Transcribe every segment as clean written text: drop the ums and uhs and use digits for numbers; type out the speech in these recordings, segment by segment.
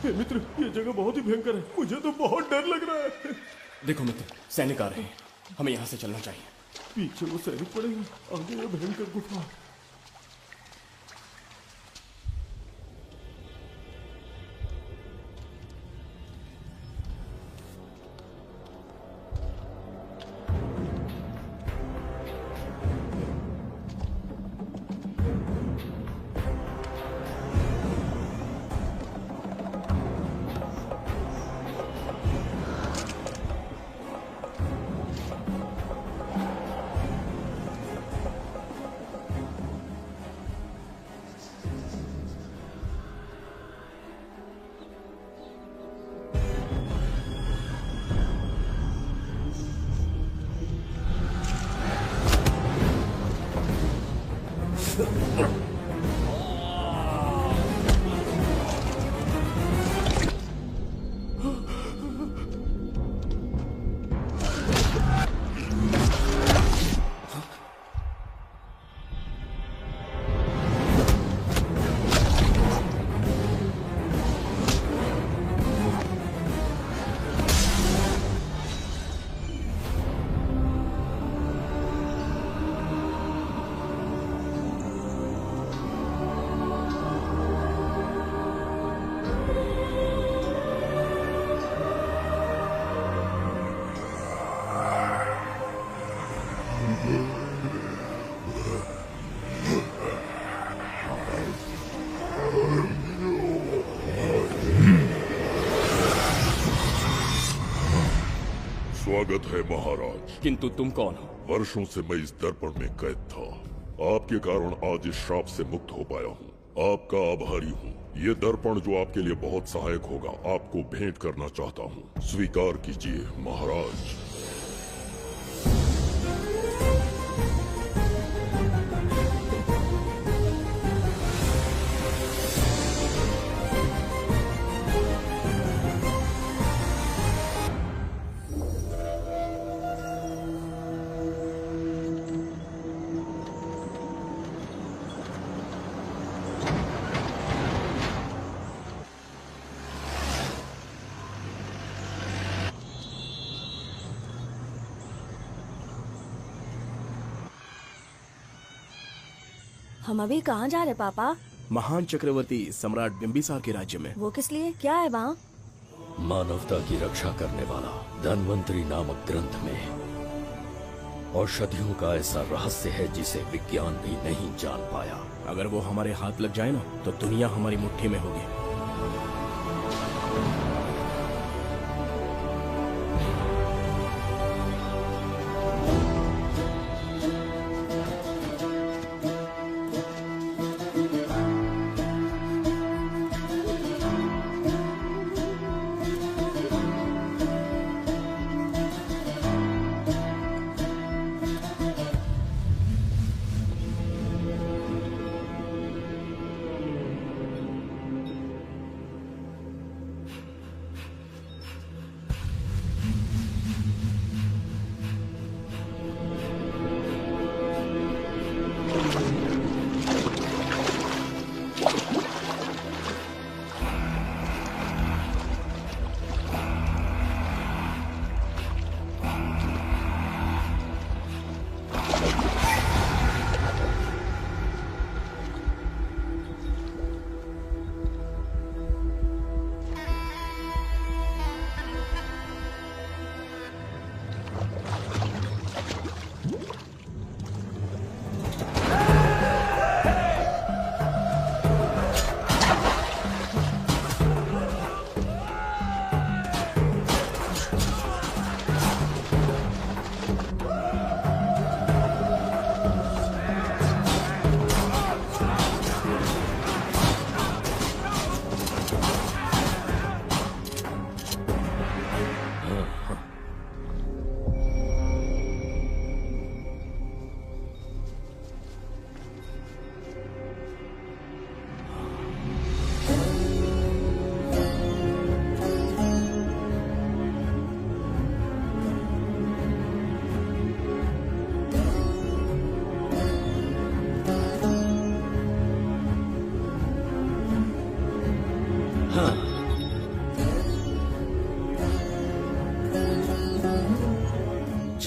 हे मित्र, ये जगह बहुत ही भयंकर है, मुझे तो बहुत डर लग रहा है। देखो मित्र, सैनिक आ रहे हैं, हमें यहाँ से चलना चाहिए। पीछे वो सैनिक पड़ेगा, आगे ये भयंकर गुफा। स्वागत है महाराज। किंतु तुम कौन हो? वर्षों से मैं इस दर्पण में कैद था। आपके कारण आज इस श्राप से मुक्त हो पाया हूँ। आपका आभारी हूँ। ये दर्पण जो आपके लिए बहुत सहायक होगा, आपको भेंट करना चाहता हूँ। स्वीकार कीजिए महाराज। हम अभी कहाँ जा रहे पापा? महान चक्रवर्ती सम्राट बिंबिसार के राज्य में। वो किस लिए? क्या है वहाँ? मानवता की रक्षा करने वाला धन्वंतरी नामक ग्रंथ में औषधियों का ऐसा रहस्य है जिसे विज्ञान भी नहीं जान पाया। अगर वो हमारे हाथ लग जाए ना, तो दुनिया हमारी मुट्ठी में होगी।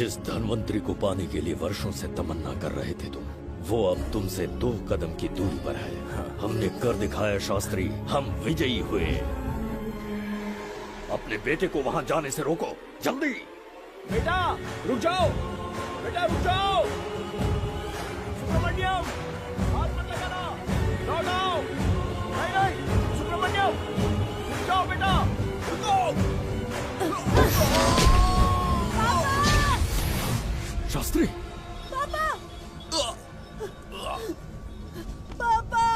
जिस धनवंतरी को पाने के लिए वर्षों से तमन्ना कर रहे थे तुम, वो अब तुमसे 2 कदम की दूरी पर है। हमने कर दिखाया शास्त्री, हम विजयी हुए। अपने बेटे को वहां जाने से रोको, जल्दी। बेटा रुक जाओ, बेटा रुक जाओ। सुब्रमण्यम, हाथ मत लगाना, लौट आओ। नहीं नहीं सुब्रमण्यम, रुक जाओ बेटा, रुको। शास्त्री, पापा पापा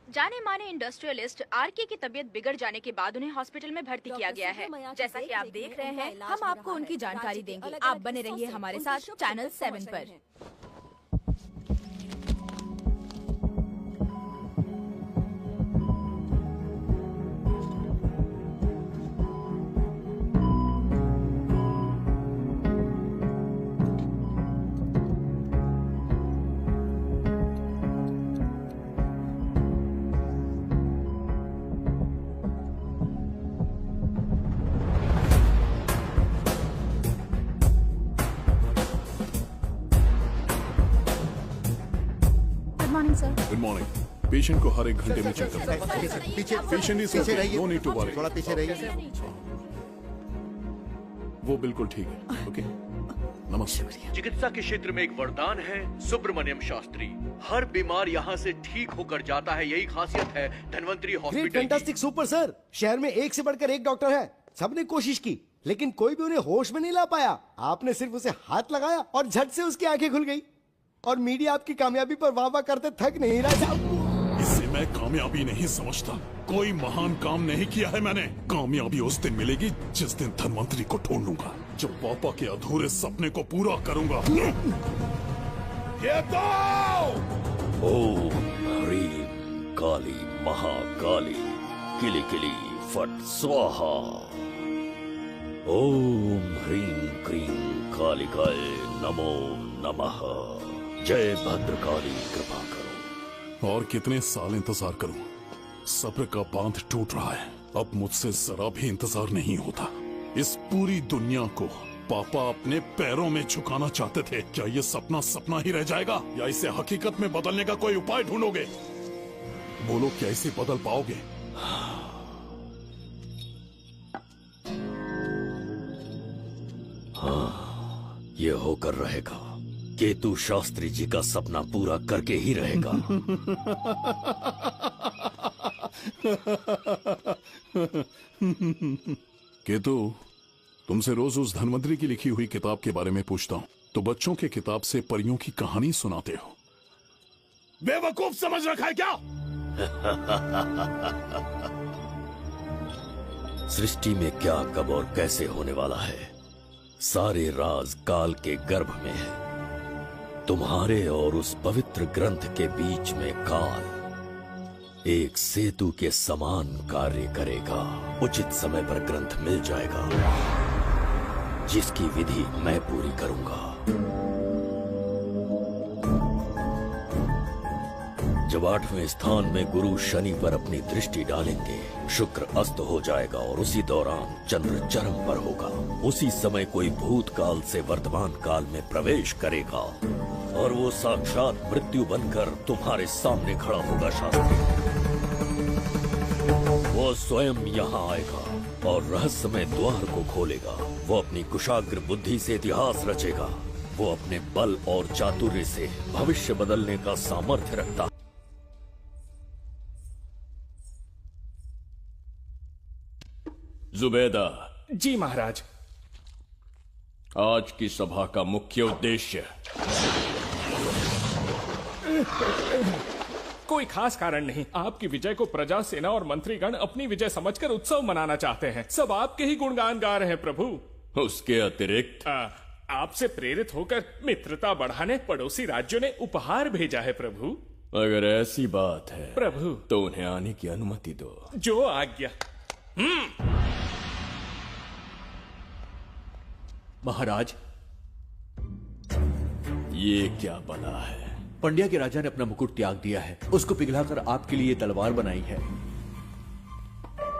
जाने माने इंडस्ट्रियलिस्ट आरके की तबीयत बिगड़ जाने के बाद उन्हें हॉस्पिटल में भर्ती किया गया है। जैसा कि आप देख रहे हैं, हम आपको उनकी जानकारी देंगे। आप बने रहिए हमारे साथ चैनल 7 पर। Good morning. पेशेंट को हर 1 घंटे में चेक करना है। पीछे पेशेंट इज पीछे रहिए, नो नीड टू वरी। थोड़ा पीछे रहिए। वो बिल्कुल ठीक है। ओके, नमस्ते। चिकित्सा के क्षेत्र में एक वरदान है सुब्रमण्यम शास्त्री। हर बीमार यहाँ से ठीक होकर जाता है, यही खासियत है धनवंतरी ग्रेट, हॉस्पिटल की। Fantastic, super sir. शहर में एक से बढ़कर एक डॉक्टर है। सबने कोशिश की, लेकिन कोई भी उन्हें होश में नहीं ला पाया। आपने सिर्फ उसे हाथ लगाया और झट से उसकी आंखें खुल गई। और मीडिया आपकी कामयाबी पर वाह वाह करते थक नहीं रहा। इसे मैं कामयाबी नहीं समझता। कोई महान काम नहीं किया है मैंने। कामयाबी उस दिन मिलेगी जिस दिन धनवंतरी को ढूंढ लूंगा, जो पापा के अधूरे सपने को पूरा करूंगा। ये दो! ओम ह्रीं काली महाकाली किली किली फट स्वाहा। ओम ह्रीं क्रीं कालिकाय नमो नमः। जय भद्रकाली, कृपा करो। और कितने साल इंतजार करूं? सब्र का बांध टूट रहा है। अब मुझसे जरा भी इंतजार नहीं होता। इस पूरी दुनिया को पापा अपने पैरों में झुकाना चाहते थे। क्या ये सपना सपना ही रह जाएगा, या इसे हकीकत में बदलने का कोई उपाय ढूंढोगे? बोलो, क्या इसे बदल पाओगे? ये होकर रहेगा। केतु शास्त्री जी का सपना पूरा करके ही रहेगा। केतु, तुमसे रोज उस धनवंतरी की लिखी हुई किताब के बारे में पूछता हूँ तो बच्चों के किताब से परियों की कहानी सुनाते हो। बेवकूफ समझ रखा है क्या? सृष्टि में क्या, कब और कैसे होने वाला है, सारे राज काल के गर्भ में है। तुम्हारे और उस पवित्र ग्रंथ के बीच में काल एक सेतु के समान कार्य करेगा। उचित समय पर ग्रंथ मिल जाएगा, जिसकी विधि मैं पूरी करूंगा। जब 8वें स्थान में गुरु शनि पर अपनी दृष्टि डालेंगे, शुक्र अस्त हो जाएगा और उसी दौरान चंद्र चरम पर होगा। उसी समय कोई भूतकाल से वर्तमान काल में प्रवेश करेगा और वो साक्षात मृत्यु बनकर तुम्हारे सामने खड़ा होगा। शास्त्री, वो स्वयं यहाँ आएगा और रहस्यमय द्वार को खोलेगा। वो अपनी कुशाग्र बुद्धि से इतिहास रचेगा। वो अपने बल और चातुर्य से भविष्य बदलने का सामर्थ्य रखता। जुबेदा। जी महाराज। आज की सभा का मुख्य उद्देश्य कोई खास कारण नहीं। आपकी विजय को प्रजा, सेना और मंत्रीगण अपनी विजय समझकर उत्सव मनाना चाहते हैं। सब आपके ही गुणगान गा रहे हैं प्रभु। उसके अतिरिक्त आपसे प्रेरित होकर मित्रता बढ़ाने पड़ोसी राज्यों ने उपहार भेजा है प्रभु। अगर ऐसी बात है प्रभु तो उन्हें आने की अनुमति दो। जो आज्ञा। महाराज, ये क्या बला है? पंड्या के राजा ने अपना मुकुट त्याग दिया है। उसको पिघलाकर आपके लिए तलवार बनाई है।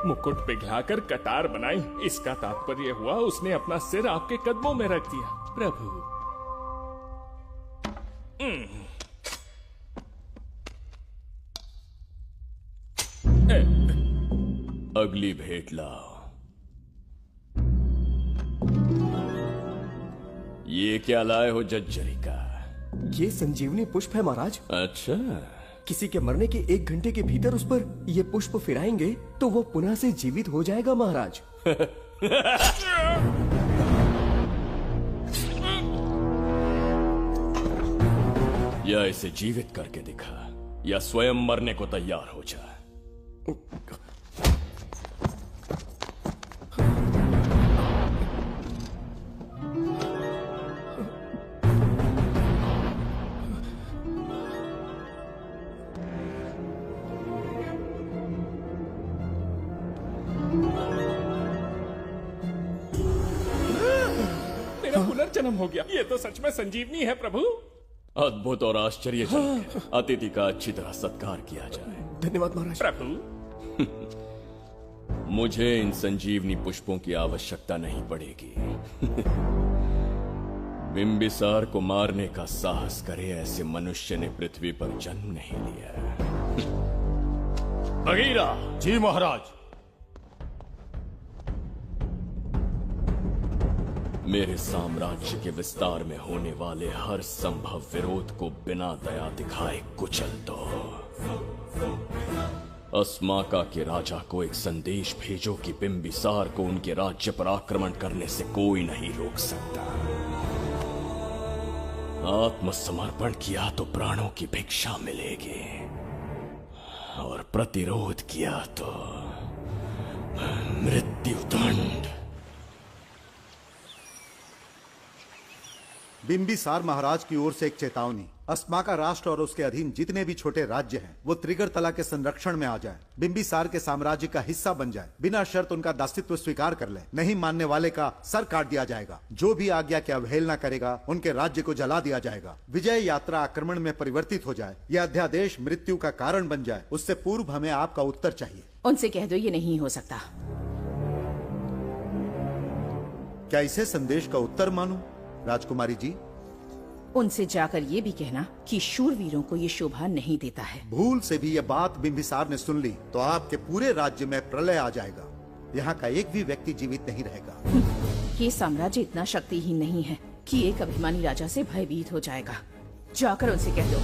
मुकुट पिघलाकर कटार बनाई, इसका तात्पर्य हुआ उसने अपना सिर आपके कदमों में रख दिया प्रभु। अगली भेंट लाओ। ये क्या लाए हो जज्जरी का? ये संजीवनी पुष्प है महाराज। अच्छा, किसी के मरने के 1 घंटे के भीतर उस पर ये पुष्प फिराएंगे तो वो पुनः से जीवित हो जाएगा महाराज। या इसे जीवित करके दिखा या स्वयं मरने को तैयार हो जा। पुनर्जन्म हो गया। ये तो सच में संजीवनी है प्रभु। अद्भुत और आश्चर्यजनक है। अतिथि का अच्छी तरह सत्कार किया जाए। धन्यवाद महाराज। प्रभु, मुझे इन संजीवनी पुष्पों की आवश्यकता नहीं पड़ेगी। बिंबिसार को मारने का साहस करे ऐसे मनुष्य ने पृथ्वी पर जन्म नहीं लिया। बगीरा। जी महाराज। मेरे साम्राज्य के विस्तार में होने वाले हर संभव विरोध को बिना दया दिखाए कुचल दो। अस्माका के राजा को एक संदेश भेजो कि बिंबिसार को उनके राज्य पर आक्रमण करने से कोई नहीं रोक सकता। आत्मसमर्पण किया तो प्राणों की भिक्षा मिलेगी और प्रतिरोध किया तो मृत्युदंड। बिंबिसार महाराज की ओर से एक चेतावनी। अस्माका राष्ट्र और उसके अधीन जितने भी छोटे राज्य हैं, वो त्रिगर्तला के संरक्षण में आ जाएं, बिंबिसार के साम्राज्य का हिस्सा बन जाए, बिना शर्त उनका दासत्व स्वीकार कर ले। नहीं मानने वाले का सर काट दिया जाएगा। जो भी आज्ञा की अवहेलना करेगा उनके राज्य को जला दिया जाएगा। विजय यात्रा आक्रमण में परिवर्तित हो जाए, यह अध्यादेश मृत्यु का कारण बन जाए, उससे पूर्व हमें आपका उत्तर चाहिए। उनसे कह दो ये नहीं हो सकता। क्या इसे संदेश का उत्तर मानूं? राजकुमारी जी, उनसे जाकर ये भी कहना कि शूरवीरों को ये शोभा नहीं देता है। भूल से भी ये बात बिंबिसार ने सुन ली तो आपके पूरे राज्य में प्रलय आ जाएगा। यहाँ का एक भी व्यक्ति जीवित नहीं रहेगा। ये साम्राज्य इतना शक्तिहीन नहीं है कि एक अभिमानी राजा से भयभीत हो जाएगा। जाकर उनसे कह दो।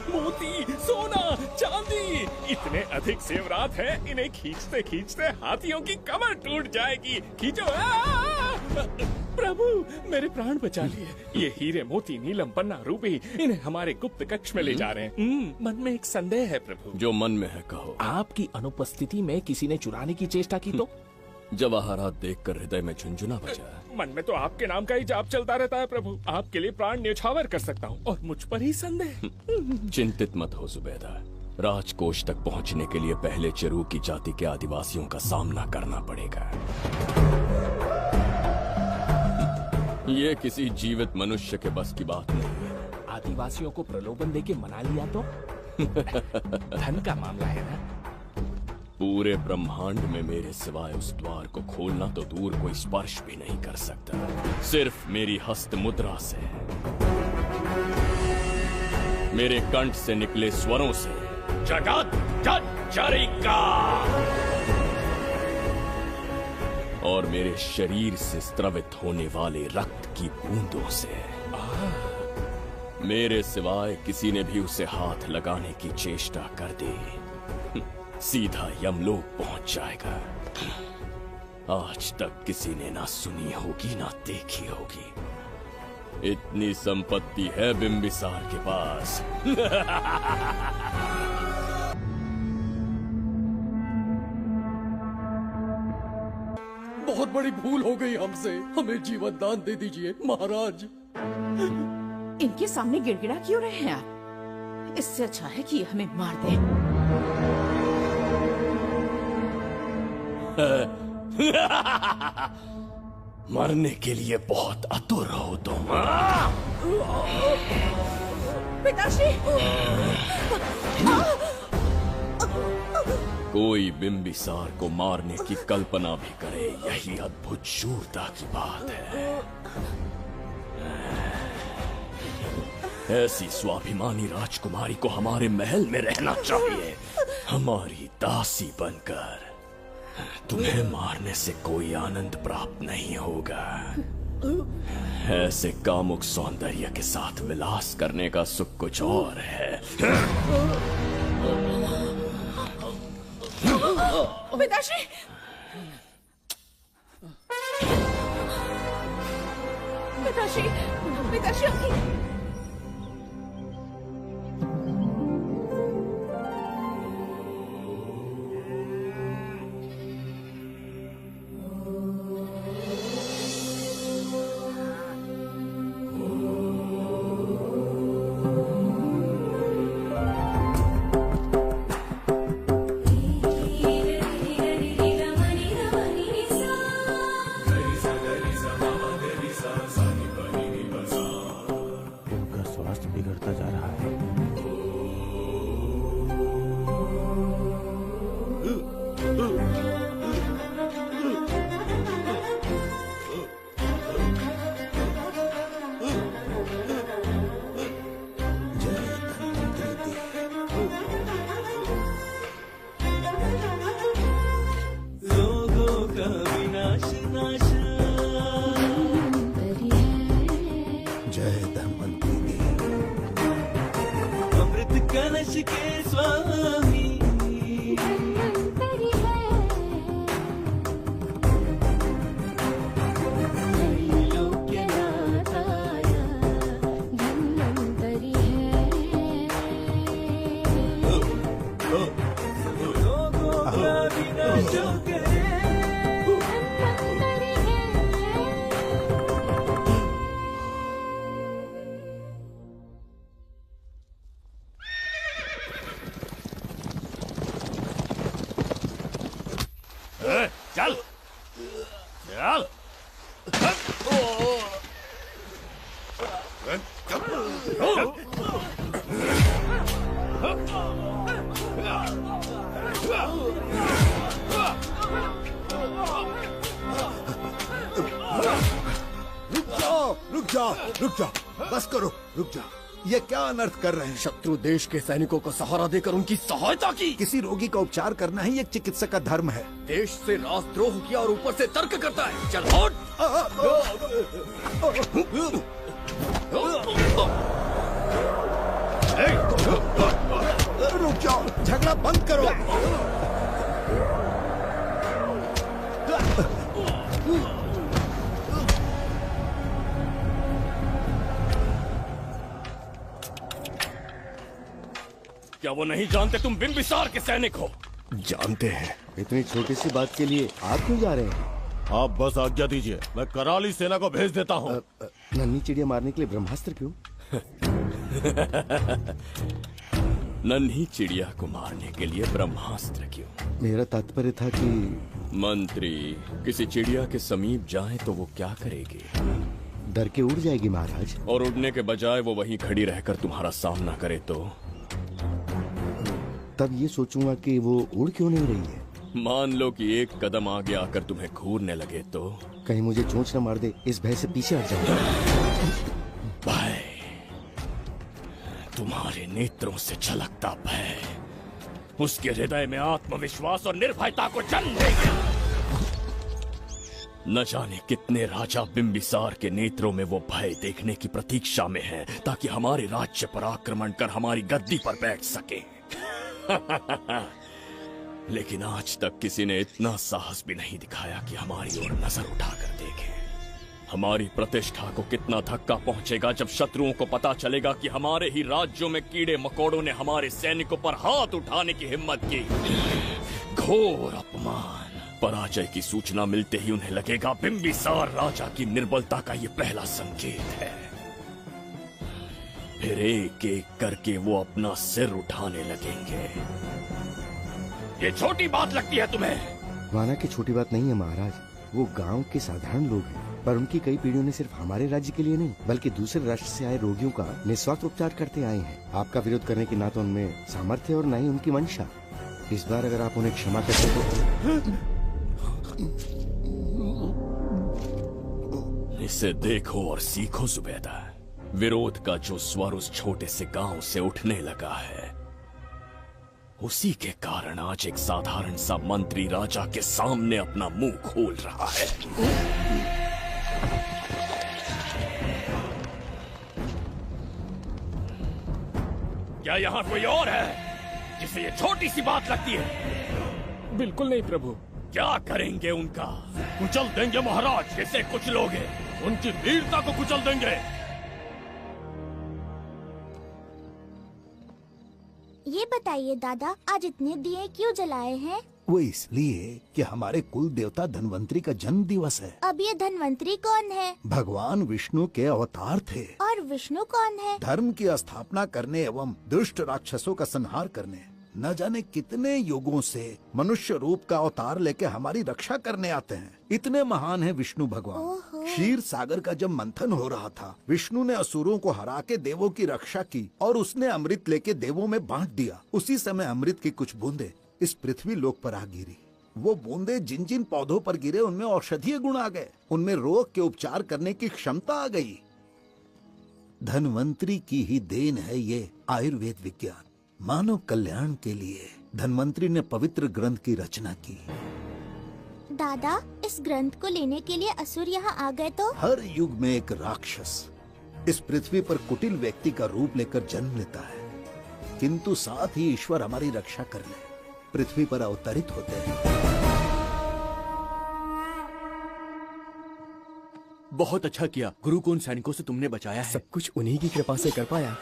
मोती, सोना, चांदी, इतने अधिक जेवरात हैं, इन्हें खींचते खींचते हाथियों की कमर टूट जाएगी। खींचो। प्रभु, मेरे प्राण बचा लिए। ये हीरे, मोती, नीलम, पन्ना, रूबी, इन्हें हमारे गुप्त कक्ष में ले जा रहे हैं। मन में एक संदेह है प्रभु। जो मन में है कहो। आपकी अनुपस्थिति में किसी ने चुराने की चेष्टा की तो? जवाहरात देखकर हृदय में झुंझुना बजा। मन में तो आपके नाम का ही जाप चलता रहता है प्रभु। आपके लिए प्राण न्यौछावर कर सकता हूँ और मुझ पर ही संदेह। चिंतित मत हो जुबैदा। राजकोष तक पहुँचने के लिए पहले चरूकी जाति के आदिवासियों का सामना करना पड़ेगा। ये किसी जीवित मनुष्य के बस की बात नहीं है। आदिवासियों को प्रलोभन देके मना लिया तो? धन का मामला है ना? पूरे ब्रह्मांड में मेरे सिवाय उस द्वार को खोलना तो दूर कोई स्पर्श भी नहीं कर सकता। सिर्फ मेरी हस्त मुद्रा से, मेरे कंठ से निकले स्वरों से जगत जचरिका और मेरे शरीर से स्त्रवित होने वाले रक्त की बूंदों से। मेरे सिवाय किसी ने भी उसे हाथ लगाने की चेष्टा कर दी, सीधा यमलोक पहुंच जाएगा। आज तक किसी ने ना सुनी होगी ना देखी होगी। इतनी संपत्ति है बिंबिसार के पास। बहुत बड़ी भूल हो गई हमसे, हमें जीवन दान दे दीजिए महाराज। इनके सामने गिड़गिड़ा क्यों रहे हैं आप? इससे अच्छा है कि हमें मार दें। मरने के लिए बहुत आतुर हो तुम। पिताश्री! कोई बिंबिसार को मारने की कल्पना भी करे, यही अद्भुत शूरता की बात है। ऐसी स्वाभिमानी राजकुमारी को हमारे महल में रहना चाहिए, हमारी दासी बनकर। तुम्हें मारने से कोई आनंद प्राप्त नहीं होगा। ऐसे कामुक सौंदर्य के साथ विलास करने का सुख कुछ और है। पिताश्री! पिताश्री! पिताश्री! चल चल जा, बस करो, रुक जा। ये क्या अनर्थ कर रहे हैं? शत्रु देश के सैनिकों को सहारा देकर उनकी सहायता की। किसी रोगी का उपचार करना ही एक चिकित्सक का धर्म है। देश से राष्ट्रद्रोह किया और ऊपर से तर्क करता है। चल हट। रुक जाओ, झगड़ा बंद करो। क्या वो नहीं जानते तुम बिंबिसार के सैनिक हो? जानते हैं। इतनी छोटी सी बात के लिए आप क्यों जा रहे हैं? आप बस आज्ञा दीजिए, मैं कराली सेना को भेज देता हूँ। नन्ही चिड़िया मारने के लिए ब्रह्मास्त्र क्यों? नन्ही चिड़िया को मारने के लिए ब्रह्मास्त्र क्यों? मेरा तात्पर्य था कि मंत्री किसी चिड़िया के समीप जाए तो वो क्या करेगी? डर के उड़ जाएगी महाराज। और उड़ने के बजाय वो वहीं खड़ी रहकर तुम्हारा सामना करे तो? तब ये सोचूंगा कि वो उड़ क्यों नहीं रही है। मान लो कि एक कदम आगे आकर तुम्हें घूरने लगे तो? कहीं मुझे चोंच न मार दे, इस भय से पीछे हट जाऊंगा। भय, तुम्हारे नेत्रों से झलकता भय उसके हृदय में आत्मविश्वास और निर्भयता को जन्म देगा। न जाने कितने राजा बिंबिसार के नेत्रों में वो भय देखने की प्रतीक्षा में है, ताकि हमारे राज्य पर आक्रमण कर हमारी गद्दी पर बैठ सके। लेकिन आज तक किसी ने इतना साहस भी नहीं दिखाया कि हमारी ओर नजर उठाकर देखे। हमारी प्रतिष्ठा को कितना धक्का पहुंचेगा जब शत्रुओं को पता चलेगा कि हमारे ही राज्यों में कीड़े मकोड़ों ने हमारे सैनिकों पर हाथ उठाने की हिम्मत की। घोर अपमान। पराजय की सूचना मिलते ही उन्हें लगेगा बिंबिसार राजा की निर्बलता का ये पहला संकेत है। फिर एक एक करके वो अपना सिर उठाने लगेंगे। ये छोटी बात लगती है तुम्हें? माना कि छोटी बात नहीं है महाराज। वो गांव के साधारण लोग हैं, पर उनकी कई पीढ़ियों ने सिर्फ हमारे राज्य के लिए नहीं बल्कि दूसरे राष्ट्र से आए रोगियों का निस्वार्थ उपचार करते आए हैं। आपका विरोध करने की ना तो उनमें सामर्थ्य और ना ही उनकी मंशा। इस बार अगर आप उन्हें क्षमा करते तो। इसे देखो और सीखो जुबैदा। विरोध का जो स्वर उस छोटे से गांव से उठने लगा है, उसी के कारण आज एक साधारण सा मंत्री राजा के सामने अपना मुंह खोल रहा है। क्या यहाँ कोई और है जिसे ये छोटी सी बात लगती है? बिल्कुल नहीं प्रभु। क्या करेंगे उनका? कुचल देंगे महाराज। जैसे कुछ लोग हैं, उनकी वीरता को कुचल देंगे। ये बताइए दादा, आज इतने दिए क्यों जलाए हैं? वो इसलिए कि हमारे कुल देवता धन्वंतरी का जन्म दिवस है। अब ये धन्वंतरी कौन है? भगवान विष्णु के अवतार थे। और विष्णु कौन है? धर्म की स्थापना करने एवं दुष्ट राक्षसों का संहार करने न जाने कितने युगों से मनुष्य रूप का अवतार लेके हमारी रक्षा करने आते हैं। इतने महान है विष्णु भगवान। क्षीर सागर का जब मंथन हो रहा था, विष्णु ने असुरों को हरा के देवों की रक्षा की और उसने अमृत लेके देवों में बांट दिया। उसी समय अमृत की कुछ बूंदे इस पृथ्वी लोक पर आ गिरी। वो बूंदे जिन जिन पौधों पर गिरे उनमें औषधीय गुण आ गए, उनमें रोग के उपचार करने की क्षमता आ गई। धन्वंतरी की ही देन है ये आयुर्वेद विज्ञान। मानव कल्याण के लिए धन्वंतरी ने पवित्र ग्रंथ की रचना की। दादा, इस ग्रंथ को लेने के लिए असुर यहाँ आ गए तो? हर युग में एक राक्षस इस पृथ्वी पर कुटिल व्यक्ति का रूप लेकर जन्म लेता है, किंतु साथ ही ईश्वर हमारी रक्षा करने पृथ्वी पर अवतरित होते हैं। बहुत अच्छा किया गुरु को उन सैनिकों से तुमने बचाया है। सब कुछ उन्हीं की कृपा से कर पाया।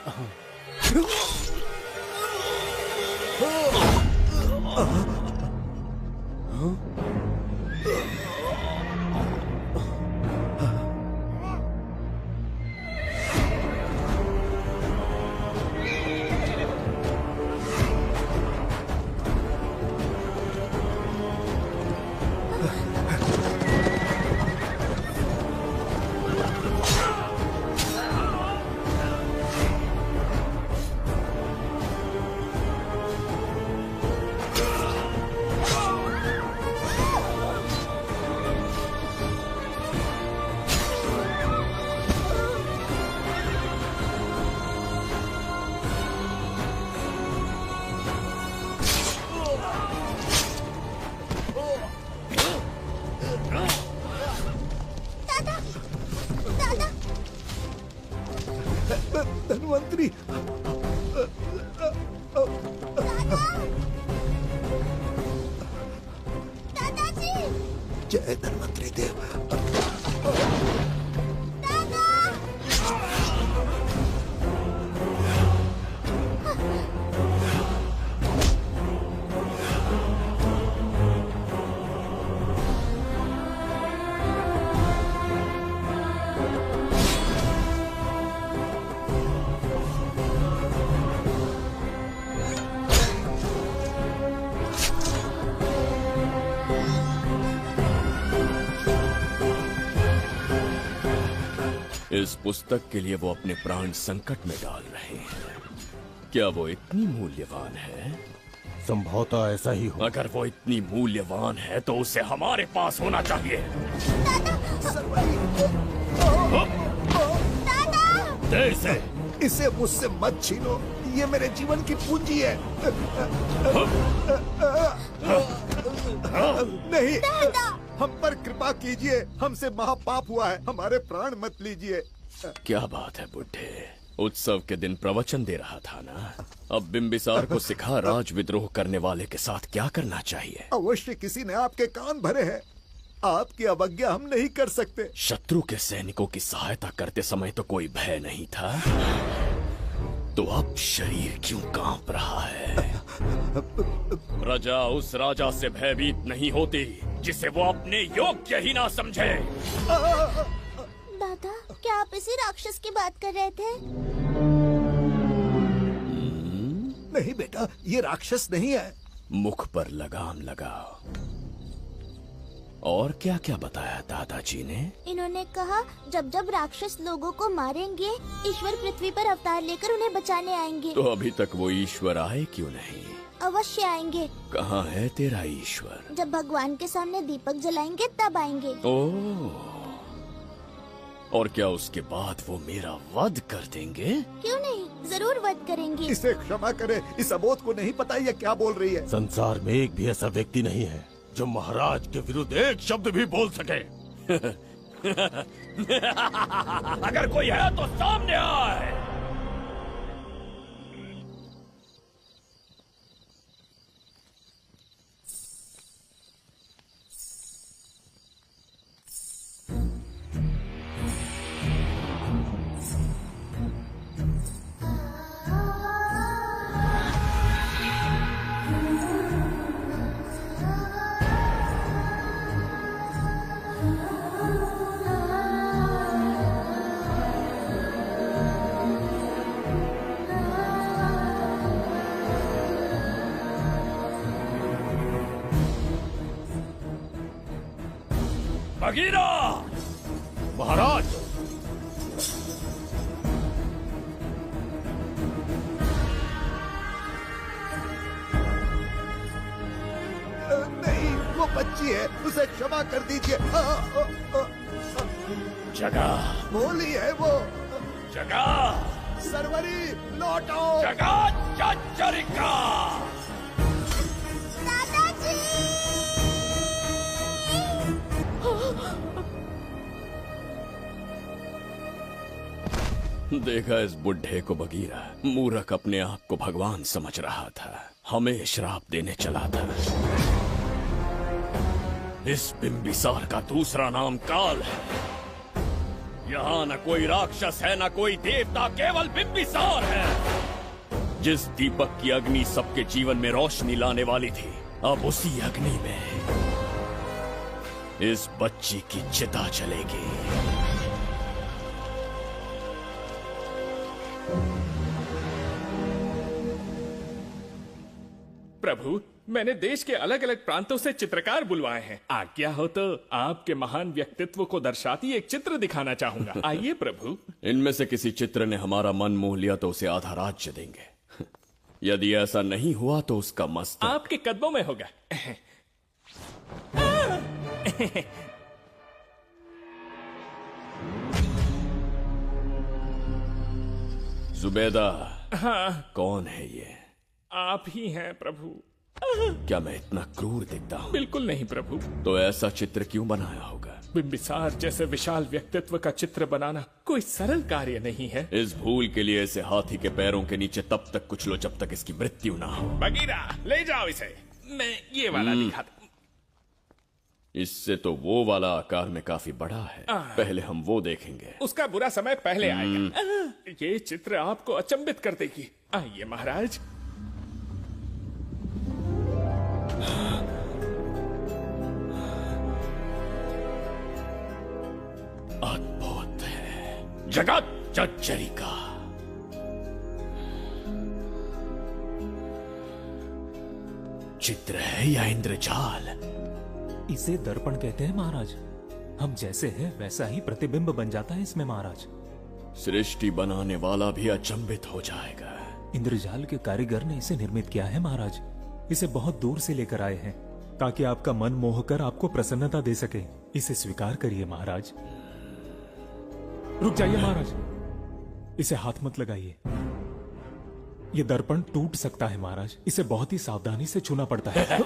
धन्वंतरी। दादाजी। जय धन्वंतरी देव। इस पुस्तक के लिए वो अपने प्राण संकट में डाल रहे हैं। क्या वो इतनी मूल्यवान है? संभवतः ऐसा ही हो। अगर वो इतनी मूल्यवान है तो उसे हमारे पास होना चाहिए। दे इसे। इसे मुझसे मत छीनो, ये मेरे जीवन की पूंजी है। नहीं, हम पर कृपा कीजिए, हमसे महापाप हुआ है, हमारे प्राण मत लीजिए। क्या बात है बुड्ढे, उत्सव के दिन प्रवचन दे रहा था ना। अब बिंबिसार को सिखा राज विद्रोह करने वाले के साथ क्या करना चाहिए। अवश्य किसी ने आपके कान भरे हैं, आपकी अवज्ञा हम नहीं कर सकते। शत्रु के सैनिकों की सहायता करते समय तो कोई भय नहीं था, तो अब शरीर क्यों कांप रहा है? प्रजा उस राजा से भयभीत नहीं होती जिसे वो अपने योग्य ही ना समझे। दादा, क्या आप इसी राक्षस की बात कर रहे थे? नहीं बेटा, ये राक्षस नहीं है। मुख पर लगाम लगाओ। और क्या क्या बताया दादाजी ने? इन्होंने कहा जब जब राक्षस लोगों को मारेंगे, ईश्वर पृथ्वी पर अवतार लेकर उन्हें बचाने आएंगे। तो अभी तक वो ईश्वर आए क्यों नहीं? अवश्य आएंगे। कहाँ है तेरा ईश्वर? जब भगवान के सामने दीपक जलाएंगे तब आएंगे। ओह, और क्या उसके बाद वो मेरा वध कर देंगे? क्यों नहीं, जरूर वध करेंगे। इसे क्षमा करे, इस अबोध को नहीं पता ये क्या बोल रही है। संसार में एक भी ऐसा व्यक्ति नहीं है जो महाराज के विरुद्ध एक शब्द भी बोल सके। अगर कोई है तो सामने आए। बगीरा! महाराज! नहीं, वो बच्ची है, उसे क्षमा कर दीजिए। जगह बोली है वो। जगह सरवरी लौटो। जगह चचरिका। देखा इस बुढ़े को बगीरा, मूर्ख अपने आप को भगवान समझ रहा था, हमें श्राप देने चला था। इस बिंबिसार का दूसरा नाम काल है। यहाँ न कोई राक्षस है न कोई देवता, केवल बिंबिसार है। जिस दीपक की अग्नि सबके जीवन में रोशनी लाने वाली थी, अब उसी अग्नि में इस बच्ची की चिता जलेगी। प्रभु, मैंने देश के अलग अलग प्रांतों से चित्रकार बुलवाए हैं। आज्ञा हो तो आपके महान व्यक्तित्व को दर्शाती एक चित्र दिखाना चाहूंगा। आइए प्रभु। इनमें से किसी चित्र ने हमारा मन मोह लिया तो उसे आधा राज्य देंगे। यदि ऐसा नहीं हुआ तो उसका मस्तक आपके कदमों में होगा। जुबेदा। हाँ। कौन है ये? आप ही हैं प्रभु। क्या मैं इतना क्रूर दिखता हूँ? बिल्कुल नहीं प्रभु। तो ऐसा चित्र क्यों बनाया होगा? बिंबिसार जैसे विशाल व्यक्तित्व का चित्र बनाना कोई सरल कार्य नहीं है। इस भूल के लिए इसे हाथी के पैरों के नीचे तब तक कुचलो जब तक इसकी मृत्यु ना हो। बगीरा, ले जाओ इसे। मैं ये वाला दिखाता। इससे तो वो वाला आकार में काफी बड़ा है। पहले हम वो देखेंगे। उसका बुरा समय पहले आएगा। ये चित्र आपको अचंभित कर देगी। आइए महाराज। अद्भुत है। जगत जज्जरी का चित्र है या इंद्रजाल? इसे दर्पण कहते हैं महाराज। हम जैसे हैं वैसा ही प्रतिबिंब बन जाता है इसमें महाराज। सृष्टि बनाने वाला भी अचंभित हो जाएगा। इंद्रजाल के कारीगर ने इसे निर्मित किया है महाराज। इसे बहुत दूर से लेकर आए हैं ताकि आपका मन मोह कर आपको प्रसन्नता दे सके। इसे स्वीकार करिए महाराज। रुक जाइए महाराज, इसे हाथ मत लगाइए। ये दर्पण टूट सकता है महाराज। इसे बहुत ही सावधानी से छूना पड़ता है।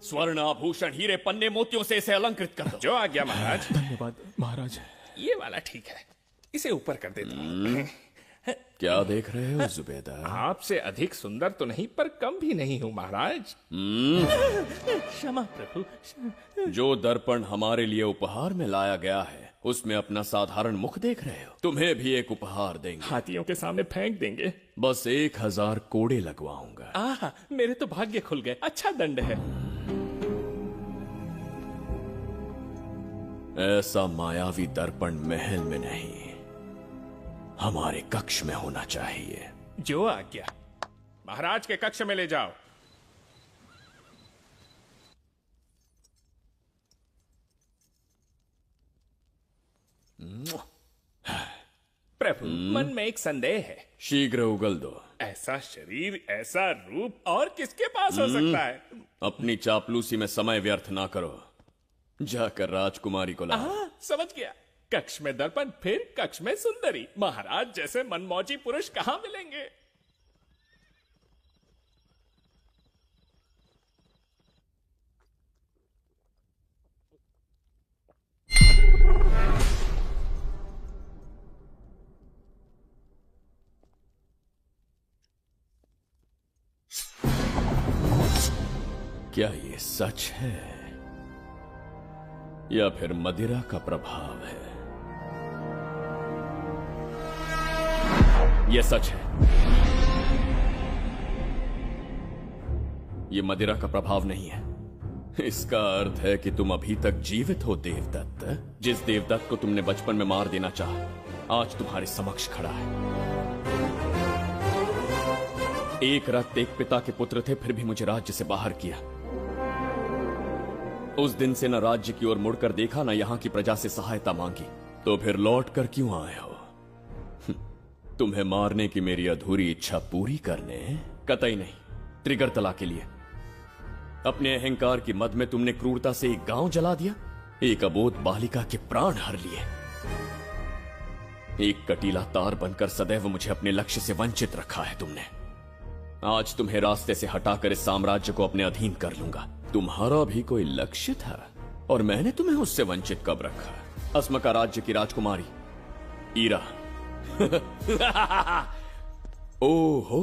स्वर्ण आभूषण हीरे पन्ने मोतियों से इसे अलंकृत कर दो। जो आ गया महाराज। धन्यवाद महाराज। ये वाला ठीक है, इसे ऊपर कर देता हूं। क्या देख रहे हो जुबेदा? आपसे अधिक सुंदर तो नहीं पर कम भी नहीं हूं महाराज। क्षमा प्रभु। जो दर्पण हमारे लिए उपहार में लाया गया है उसमें अपना साधारण मुख देख रहे हो। तुम्हें भी एक उपहार देंगे। हाथियों के सामने फेंक देंगे। बस 1000 कोड़े लगवाऊंगा। मेरे तो भाग्य खुल गए। अच्छा दंड है। ऐसा मायावी दर्पण महल में नहीं, हमारे कक्ष में होना चाहिए। जो आज्ञा। महाराज के कक्ष में ले जाओ। प्रभु, मन में एक संदेह है। शीघ्र उगल दो। ऐसा शरीर, ऐसा रूप और किसके पास हो सकता है? अपनी चापलूसी में समय व्यर्थ ना करो। जाकर राजकुमारी को लाओ। समझ गया। कक्ष में दर्पण, फिर कक्ष में सुंदरी। महाराज जैसे मनमौजी पुरुष कहां मिलेंगे? क्या ये सच है या फिर मदिरा का प्रभाव है? ये सच है। ये मदिरा का प्रभाव नहीं है। इसका अर्थ है कि तुम अभी तक जीवित हो देवदत्त। जिस देवदत्त को तुमने बचपन में मार देना चाहा आज तुम्हारे समक्ष खड़ा है। एक रक्त एक पिता के पुत्र थे, फिर भी मुझे राज्य से बाहर किया। उस दिन से न राज्य की ओर मुड़कर देखा, न यहां की प्रजा से सहायता मांगी। तो फिर लौट कर क्यों आए हो? तुम्हें मारने की मेरी अधूरी इच्छा पूरी करने? कतई नहीं, त्रिगर्तला के लिए। अपने अहंकार की मद में तुमने क्रूरता से एक गांव जला दिया, एक अबोध बालिका के प्राण हर लिए। एक कटीला तार बनकर सदैव मुझे अपने लक्ष्य से वंचित रखा है तुमने। आज तुम्हें रास्ते से हटाकर इस साम्राज्य को अपने अधीन कर लूंगा। तुम्हारा भी कोई लक्ष्य था और मैंने तुम्हें उससे वंचित कब रखा? अस्मका राज्य की राजकुमारी ईरा। ओहो,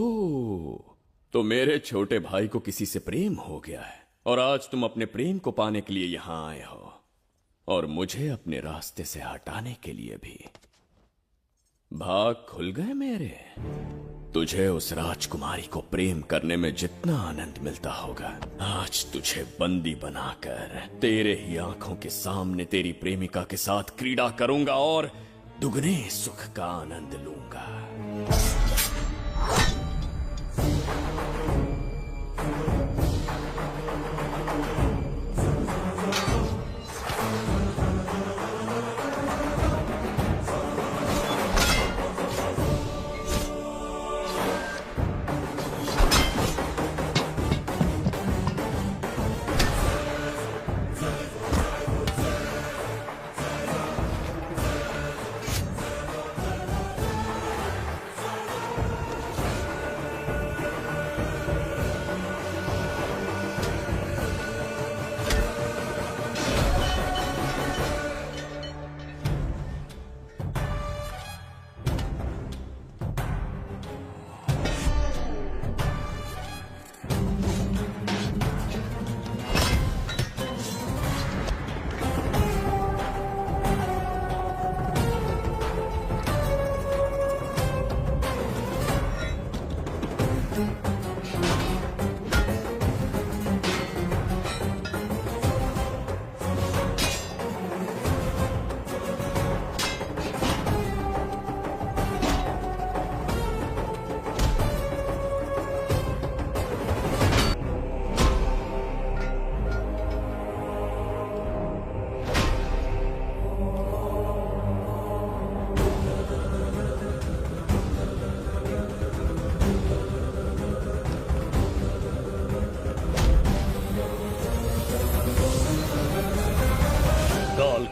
तो मेरे छोटे भाई को किसी से प्रेम हो गया है और आज तुम अपने प्रेम को पाने के लिए यहां आए हो और मुझे अपने रास्ते से हटाने के लिए भी। भाग खुल गए मेरे। तुझे उस राजकुमारी को प्रेम करने में जितना आनंद मिलता होगा, आज तुझे बंदी बनाकर तेरे ही आंखों के सामने तेरी प्रेमिका के साथ क्रीड़ा करूंगा और दुगने सुख का आनंद लूंगा।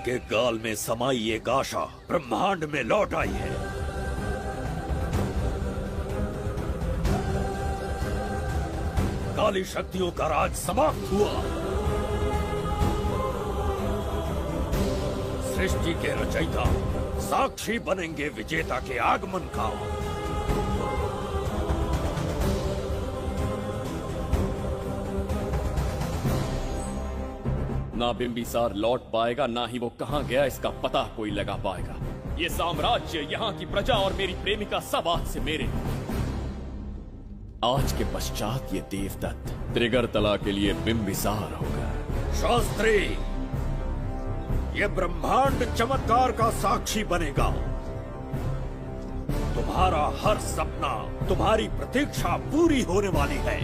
के गाल में समाई एक आशा ब्रह्मांड में लौट आई है। काली शक्तियों का राज समाप्त हुआ। सृष्टि के रचयिता साक्षी बनेंगे विजेता के आगमन का। ना बिंबिसार लौट पाएगा, ना ही वो कहां गया इसका पता कोई लगा पाएगा। ये साम्राज्य, यहाँ की प्रजा और मेरी प्रेमिका सब आज से मेरे। आज के पश्चात ये देवदत्त त्रिगर्तला के लिए बिंबिसार होगा। शास्त्री, ये ब्रह्मांड चमत्कार का साक्षी बनेगा। तुम्हारा हर सपना, तुम्हारी प्रतीक्षा पूरी होने वाली है।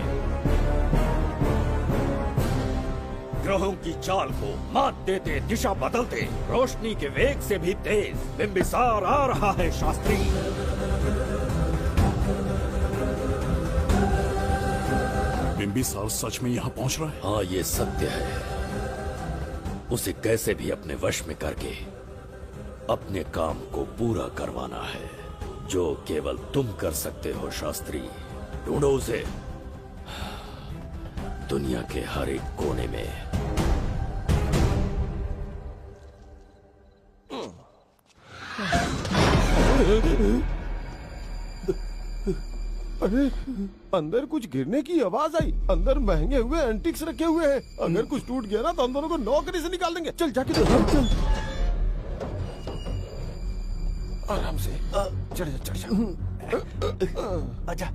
ग्रहों की चाल को मात देते, दिशा बदलते, रोशनी के वेग से भी तेज बिंबिसार आ रहा है शास्त्री। बिंबिसार सच में यहाँ पहुँच रहा है? हाँ, ये सत्य है। उसे कैसे भी अपने वश में करके अपने काम को पूरा करवाना है, जो केवल तुम कर सकते हो शास्त्री। ढूंढो उसे दुनिया के हर एक कोने में। अरे, अंदर कुछ गिरने की आवाज आई। अंदर महंगे हुए एंटिक्स रखे हुए हैं। अगर कुछ टूट गया ना तो हम दोनों को नौकरी से निकाल देंगे। चल जाके देख। चल आराम से चढ़ जा, चढ़ जा। आजा।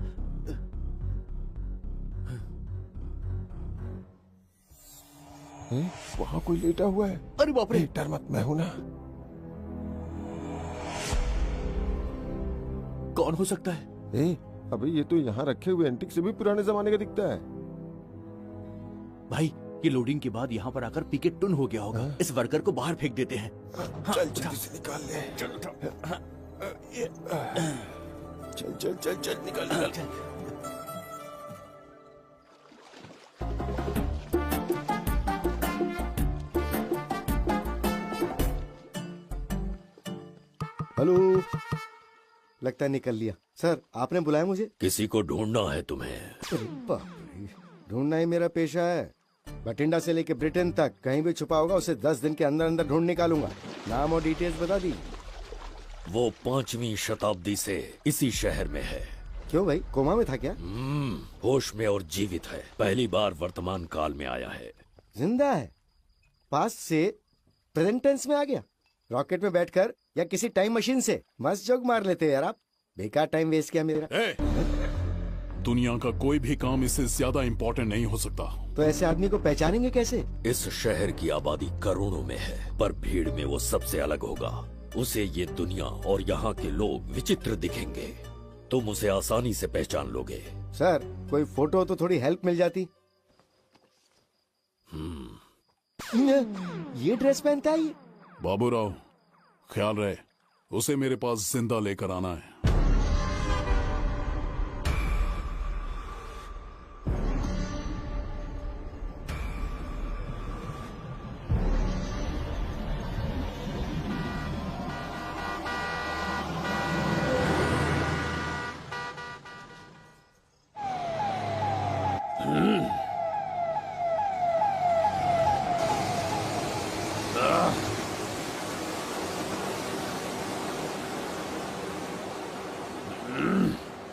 वहाँ कोई लेटा हुआ है। अरे बाप रे, डर मत, मैं हूं ना। कौन हो सकता है? अबे ये तो यहाँ रखे हुए एंटिक से भी पुराने जमाने का दिखता है। भाई, ये लोडिंग के बाद यहाँ पर आकर पिकेट टुन हो गया होगा। इस वर्कर को बाहर फेंक देते हैं। चल जल्दी से निकाल ले। चल चल चल चल निकाल निकाल। हेलो, लगता है निकल लिया। सर, आपने बुलाया मुझे? किसी को ढूंढना है तुम्हें। अरे बाप रे, ढूंढना ही मेरा पेशा है। बठिंडा से लेके ब्रिटेन तक कहीं भी छुपा होगा उसे 10 दिन के अंदर अंदर ढूंढ निकालूंगा। नाम और डिटेल्स बता दी। वो 5वीं शताब्दी से इसी शहर में है। क्यों भाई, कोमा में था क्या? होश में और जीवित है। पहली बार वर्तमान काल में आया है। जिंदा है? पास्ट से प्रेजेंट टेंस में आ गया? रॉकेट में बैठकर या किसी टाइम मशीन से? मस्त जोक मार लेते हैं यार आप। बेकार टाइम वेस्ट किया मेरा। दुनिया का कोई भी काम इससे ज्यादा इम्पोर्टेंट नहीं हो सकता। तो ऐसे आदमी को पहचानेंगे कैसे? इस शहर की आबादी करोड़ों में है, पर भीड़ में वो सबसे अलग होगा। उसे ये दुनिया और यहाँ के लोग विचित्र दिखेंगे। तुम उसे आसानी से पहचान लोगे। सर, कोई फोटो तो थोड़ी हेल्प मिल जाती। ये ड्रेस पहनता है ये? बाबूराव, ख्याल रहे, उसे मेरे पास जिंदा लेकर आना है।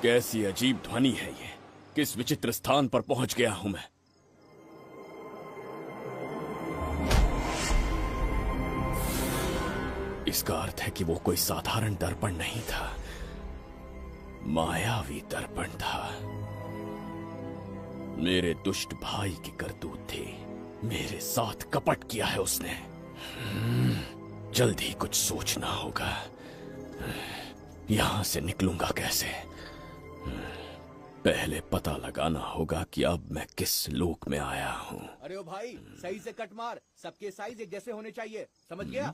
कैसी अजीब ध्वनि है ये। किस विचित्र स्थान पर पहुंच गया हूं मैं। इसका अर्थ है कि वो कोई साधारण दर्पण नहीं था, मायावी दर्पण था। मेरे दुष्ट भाई की करतूत थी। मेरे साथ कपट किया है उसने। जल्द ही कुछ सोचना होगा। यहां से निकलूंगा कैसे? पहले पता लगाना होगा कि अब मैं किस लोक में आया हूँ। अरे ओ भाई, सही से कट मार। सबके साइज एक जैसे होने चाहिए, समझ गया?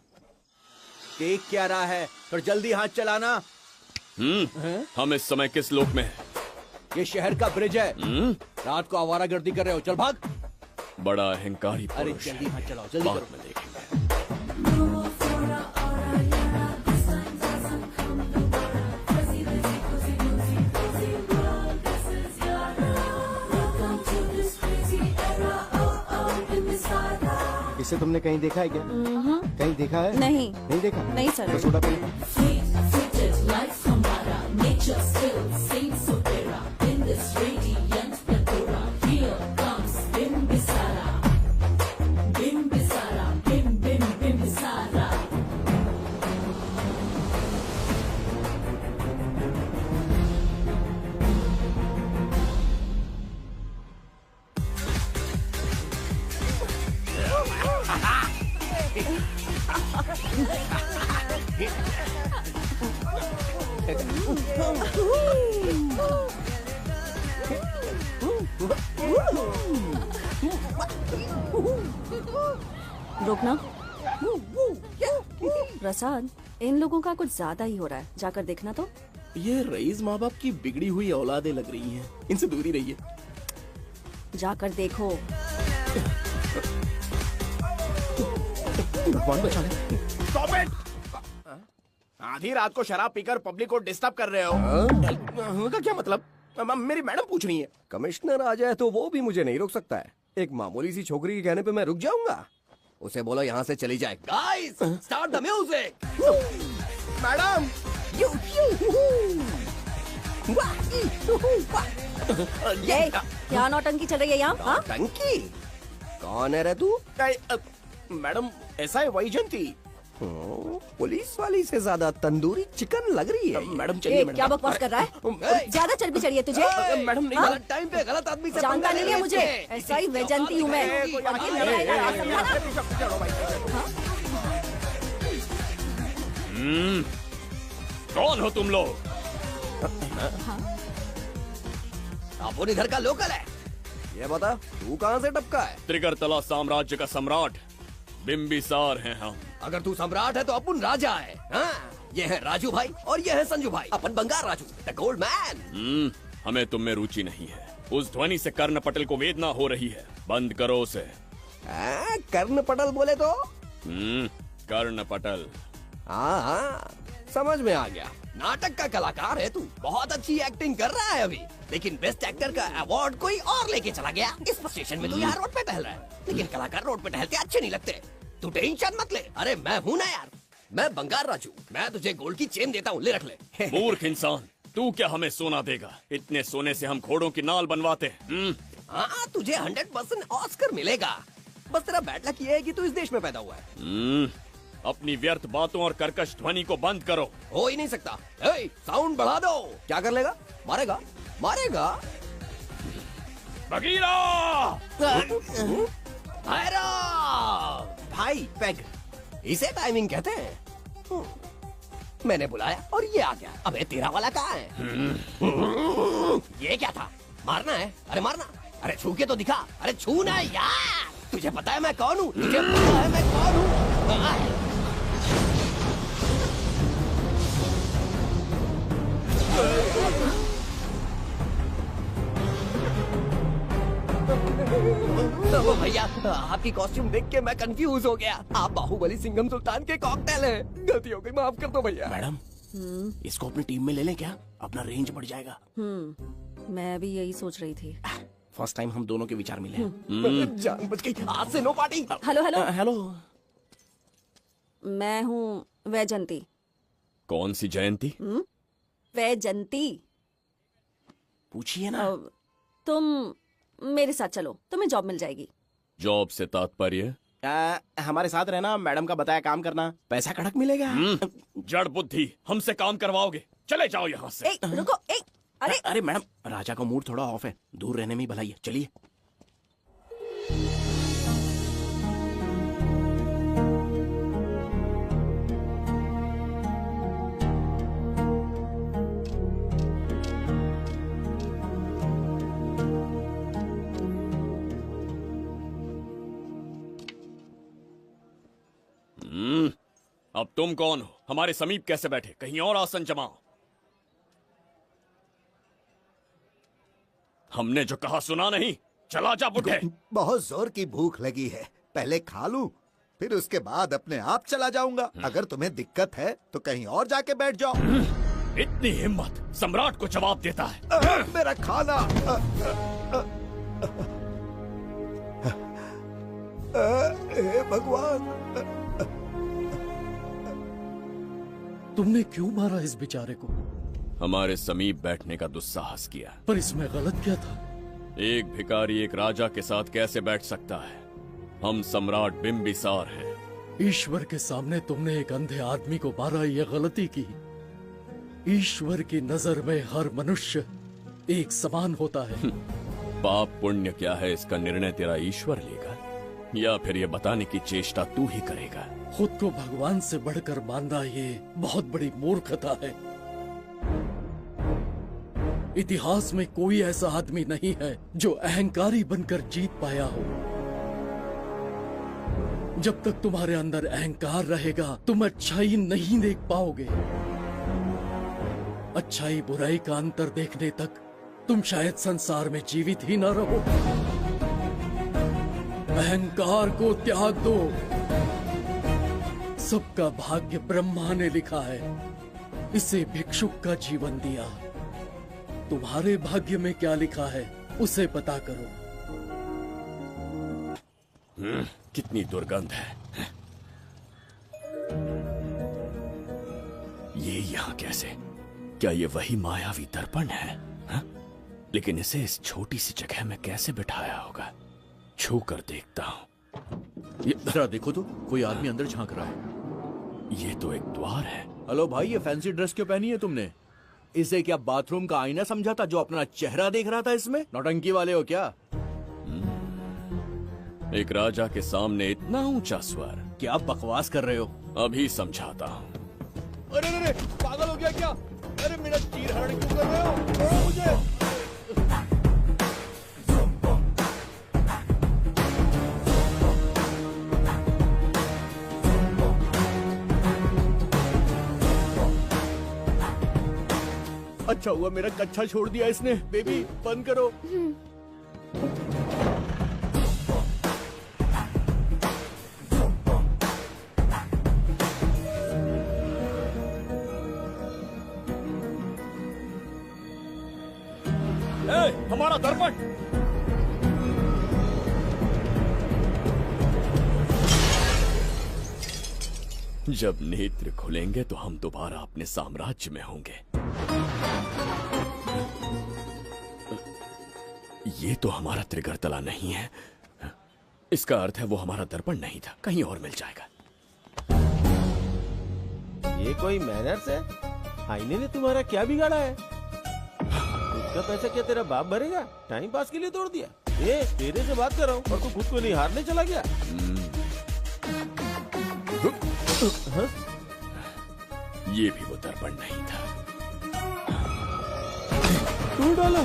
देख क्या रहा है, पर जल्दी हाथ चलाना। हम इस समय किस लोक में हैं? ये शहर का ब्रिज है। रात को आवारागर्दी कर रहे हो, चल भाग। बड़ा अहंकारी पुरुष। अरे जल्दी हाथ चलाओ, जल्दी बाद में देखेंगे। इसे तुमने कहीं देखा है क्या? कहीं देखा है? नहीं। नहीं देखा? नहीं सर। तो सोडा पी। रुकना। प्रसाद, इन लोगों का कुछ ज्यादा ही हो रहा है, जाकर देखना तो। ये रईस माँ बाप की बिगड़ी हुई औलादें लग रही हैं, इनसे दूर ही रहिए। जाकर देखो। भगवान बचा ले। Stop it! आधी रात को शराब पीकर पब्लिक को डिस्टर्ब कर रहे हो। का क्या मतलब? मेरी मैडम पूछ रही है। कमिश्नर आ जाए तो वो भी मुझे नहीं रोक सकता है। एक मामूली सी छोकरी के कहने पे मैं रुक जाऊंगा? उसे बोलो यहाँ से चली जाए। Guys, start the music. Madam, ये क्या नौटंकी चल रही है यहाँ? नौटंकी? कौन है रे तू? मैडम, ऐसा है वैजयंती। पुलिस वाली से ज्यादा तंदूरी चिकन लग रही है। मैडम चलिए। क्या बकवास कर रहा है? ज्यादा चर्बी चढ़ी है तुझे? मैडम नहीं, गलत टाइम पे गलत आदमी से जानता नहीं है मुझे, ऐसा ही वैजयंती हूँ मैं। कौन हो तुम लोग? अपन इधर का लोकल है। ये बता, तू कहाँ से टपका है? त्रिगर्तला साम्राज्य का सम्राट बिम्बिसार हैं हम। अगर तू सम्राट है तो अपन राजा है। हाँ? ये है राजू भाई और ये है संजू भाई, अपन बंगार राजू, द गोल्ड मैन। हमें तुम में रुचि नहीं है। उस ध्वनि से कर्ण पटल को वेदना हो रही है, बंद करो उसे। कर्ण पटल बोले तो? कर्ण पटल। हाँ, समझ में आ गया। नाटक का कलाकार है तू, बहुत अच्छी एक्टिंग कर रहा है अभी, लेकिन बेस्ट एक्टर का अवार्ड कोई और लेके चला गया। इस स्टेशन में तो यहाँ रोड पे टहल रहा है, लेकिन कलाकार रोड पे टहलते अच्छे नहीं लगते। तू टेंशन मत ले। अरे मैं हूँ ना यार, मैं बंगार राजू, मैं तुझे गोल्ड की चेन देता हूँ, ले रख ले। मूर्ख इंसान, तू क्या हमें सोना देगा? इतने सोने से हम घोड़ों की नाल बनवाते हैं। हाँ, तुझे 100% ऑस्कर मिलेगा। बस तेरा बैड लक ये है कि तू इस देश में पैदा हुआ है। अपनी व्यर्थ बातों और कर्कश ध्वनि को बंद करो। हो ही नहीं सकता। साउंड बढ़ा दो। क्या कर लेगा? मारेगा? मारेगा? बगीरा! भाई पैग, इसे टाइमिंग कहते हैं। मैंने बुलाया और ये आ गया। अबे तेरा वाला कहाँ है? ये क्या था? मारना है? अरे मारना। अरे छू के तो दिखा। अरे छूना है यार। तुझे पता है मैं कौन हूँ? तुझे पता है मैं कौन हूँ? भैया, आपकी कॉस्ट्यूम देख के मैं कंफ्यूज हो गया। आप बाहुबली सिंघम सुल्तान के कॉकटेल हैं। गलती हो गई, माफ कर दो भैया। मैडम, इसको अपनी टीम में ले लें क्या? अपना रेंज बढ़ जाएगा। मैं भी यही सोच रही थी। फर्स्ट टाइम हम दोनों के विचार मिले। जान बच गई। आज से no party. Hello hello hello. मैं हूँ वैजयंती। कौन सी जयंती? वैजयंती। पूछिए ना। तुम मेरे साथ चलो, तुम्हें जॉब मिल जाएगी। जॉब से तात्पर्य? हमारे साथ रहना, मैडम का बताया काम करना, पैसा कड़क मिलेगा। जड़ बुद्धि, हमसे काम करवाओगे? चले जाओ यहाँ से। रुको। अरे मैडम, राजा का मूड थोड़ा ऑफ है, दूर रहने में ही भलाई है। चलिए। अब तुम कौन हो? हमारे समीप कैसे बैठे? कहीं और आसन जमाओ। हमने जो कहा सुना नहीं? चला जा बुढ़े। बहुत जोर की भूख लगी है, पहले खा लूं, फिर उसके बाद अपने आप चला जाऊंगा। अगर तुम्हें दिक्कत है तो कहीं और जाके बैठ जाओ। इतनी हिम्मत, सम्राट को जवाब देता है। मेरा खाना। हे भगवान, तुमने क्यों मारा इस बेचारे को? हमारे समीप बैठने का दुस्साहस किया। पर इसमें गलत क्या था? एक भिखारी एक राजा के साथ कैसे बैठ सकता है? हम सम्राट बिम्बिसार हैं। ईश्वर के सामने तुमने एक अंधे आदमी को मारा, यह गलती की। ईश्वर की नजर में हर मनुष्य एक समान होता है। पाप पुण्य क्या है इसका निर्णय तेरा ईश्वर लेगा, या फिर ये बताने की चेष्टा तू ही करेगा? खुद को भगवान से बढ़कर मानना ये बहुत बड़ी मूर्खता है। इतिहास में कोई ऐसा आदमी नहीं है जो अहंकारी बनकर जीत पाया हो। जब तक तुम्हारे अंदर अहंकार रहेगा तुम अच्छाई नहीं देख पाओगे। अच्छाई बुराई का अंतर देखने तक तुम शायद संसार में जीवित ही न रहो। अहंकार को त्याग दो। सबका भाग्य ब्रह्मा ने लिखा है, इसे भिक्षुक का जीवन दिया। तुम्हारे भाग्य में क्या लिखा है उसे पता करो। कितनी दुर्गंध है। ये यहाँ कैसे? क्या ये वही मायावी दर्पण है? हा? लेकिन इसे इस छोटी सी जगह में कैसे बिठाया होगा? छू कर देखता हूँ। ये जरा देखो तो, कोई आदमी अंदर झांक रहा है। ये तो एक द्वार है। हेलो भाई, ये फैंसी ड्रेस क्यों पहनी है तुमने? इसे क्या बाथरूम का आईना समझा था जो अपना चेहरा देख रहा था इसमें? नौटंकी वाले हो क्या? एक राजा के सामने इतना ऊंचा स्वर। क्या बकवास कर रहे हो? अभी समझाता हूँ। अरे अरे, पागल हो गया क्या? अरे मेरा चीरहरण क्यों कर रहे हो? छोड़ो मुझे। अच्छा हुआ मेरा कच्छा छोड़ दिया इसने। बेबी बंद करो। हमारा दर्पण! जब नेत्र खुलेंगे तो हम दोबारा अपने साम्राज्य में होंगे। ये तो हमारा त्रिगर्तला नहीं है। इसका अर्थ है वो हमारा दर्पण नहीं था, कहीं और मिल जाएगा। ये कोई मैनर्स है? आईने ने तुम्हारा क्या बिगाड़ा है? इसका पैसा क्या तेरा बाप भरेगा? टाइम पास के लिए तोड़ दिया? ये तेरे से बात कर रहा हूँ और तू खुद को निहारने चला गया। हाँ? ये भी वो दर्पण नहीं था। तू डाला?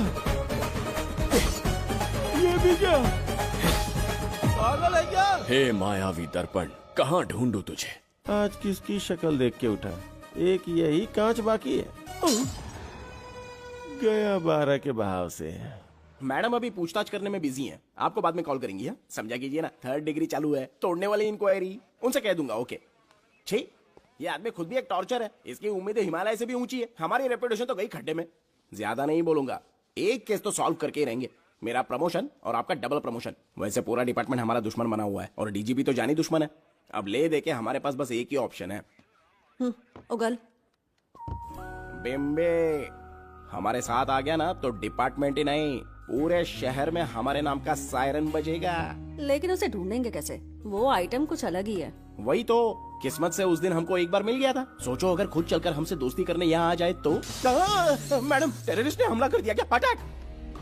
ये भी क्या? पागल है क्या? हे मायावी दर्पण, कहाँ ढूंढूं तुझे? आज किसकी शक्ल देख के उठा? एक यही कांच बाकी है। गया 12 के बहाव से। मैडम अभी पूछताछ करने में बिजी हैं। आपको बाद में कॉल करेंगी। है समझा कीजिए ना, 3rd डिग्री चालू है। तोड़ने वाली इंक्वायरी उनसे कह दूंगा। ओके। छी, ये आदमी खुद भी एक टॉर्चर है। इसकी उम्मीदें हिमालय से भी ऊंची है। हमारी रेपुटेशन तो गई खड्डे में। ज्यादा नहीं बोलूंगा, एक केस तो सॉल्व करके ही रहेंगे। मेरा प्रमोशन और आपका डबल प्रमोशन। वैसे पूरा डिपार्टमेंट हमारा दुश्मन बना हुआ है और डीजीपी तो जानी दुश्मन है। अब ले दे के हमारे पास बस एक ही ऑप्शन है। उगल बिम्बे हमारे साथ आ गया ना तो डिपार्टमेंट ही नहीं, पूरे शहर में हमारे नाम का सायरन बजेगा। लेकिन उसे ढूंढेंगे कैसे? वो आइटम कुछ अलग ही है। वही तो, किस्मत से उस दिन हमको एक बार मिल गया था। सोचो अगर खुद चलकर हमसे दोस्ती करने यहाँ आ जाए तो। मैडम, टेररिस्ट ने हमला कर दिया क्या? अटैक!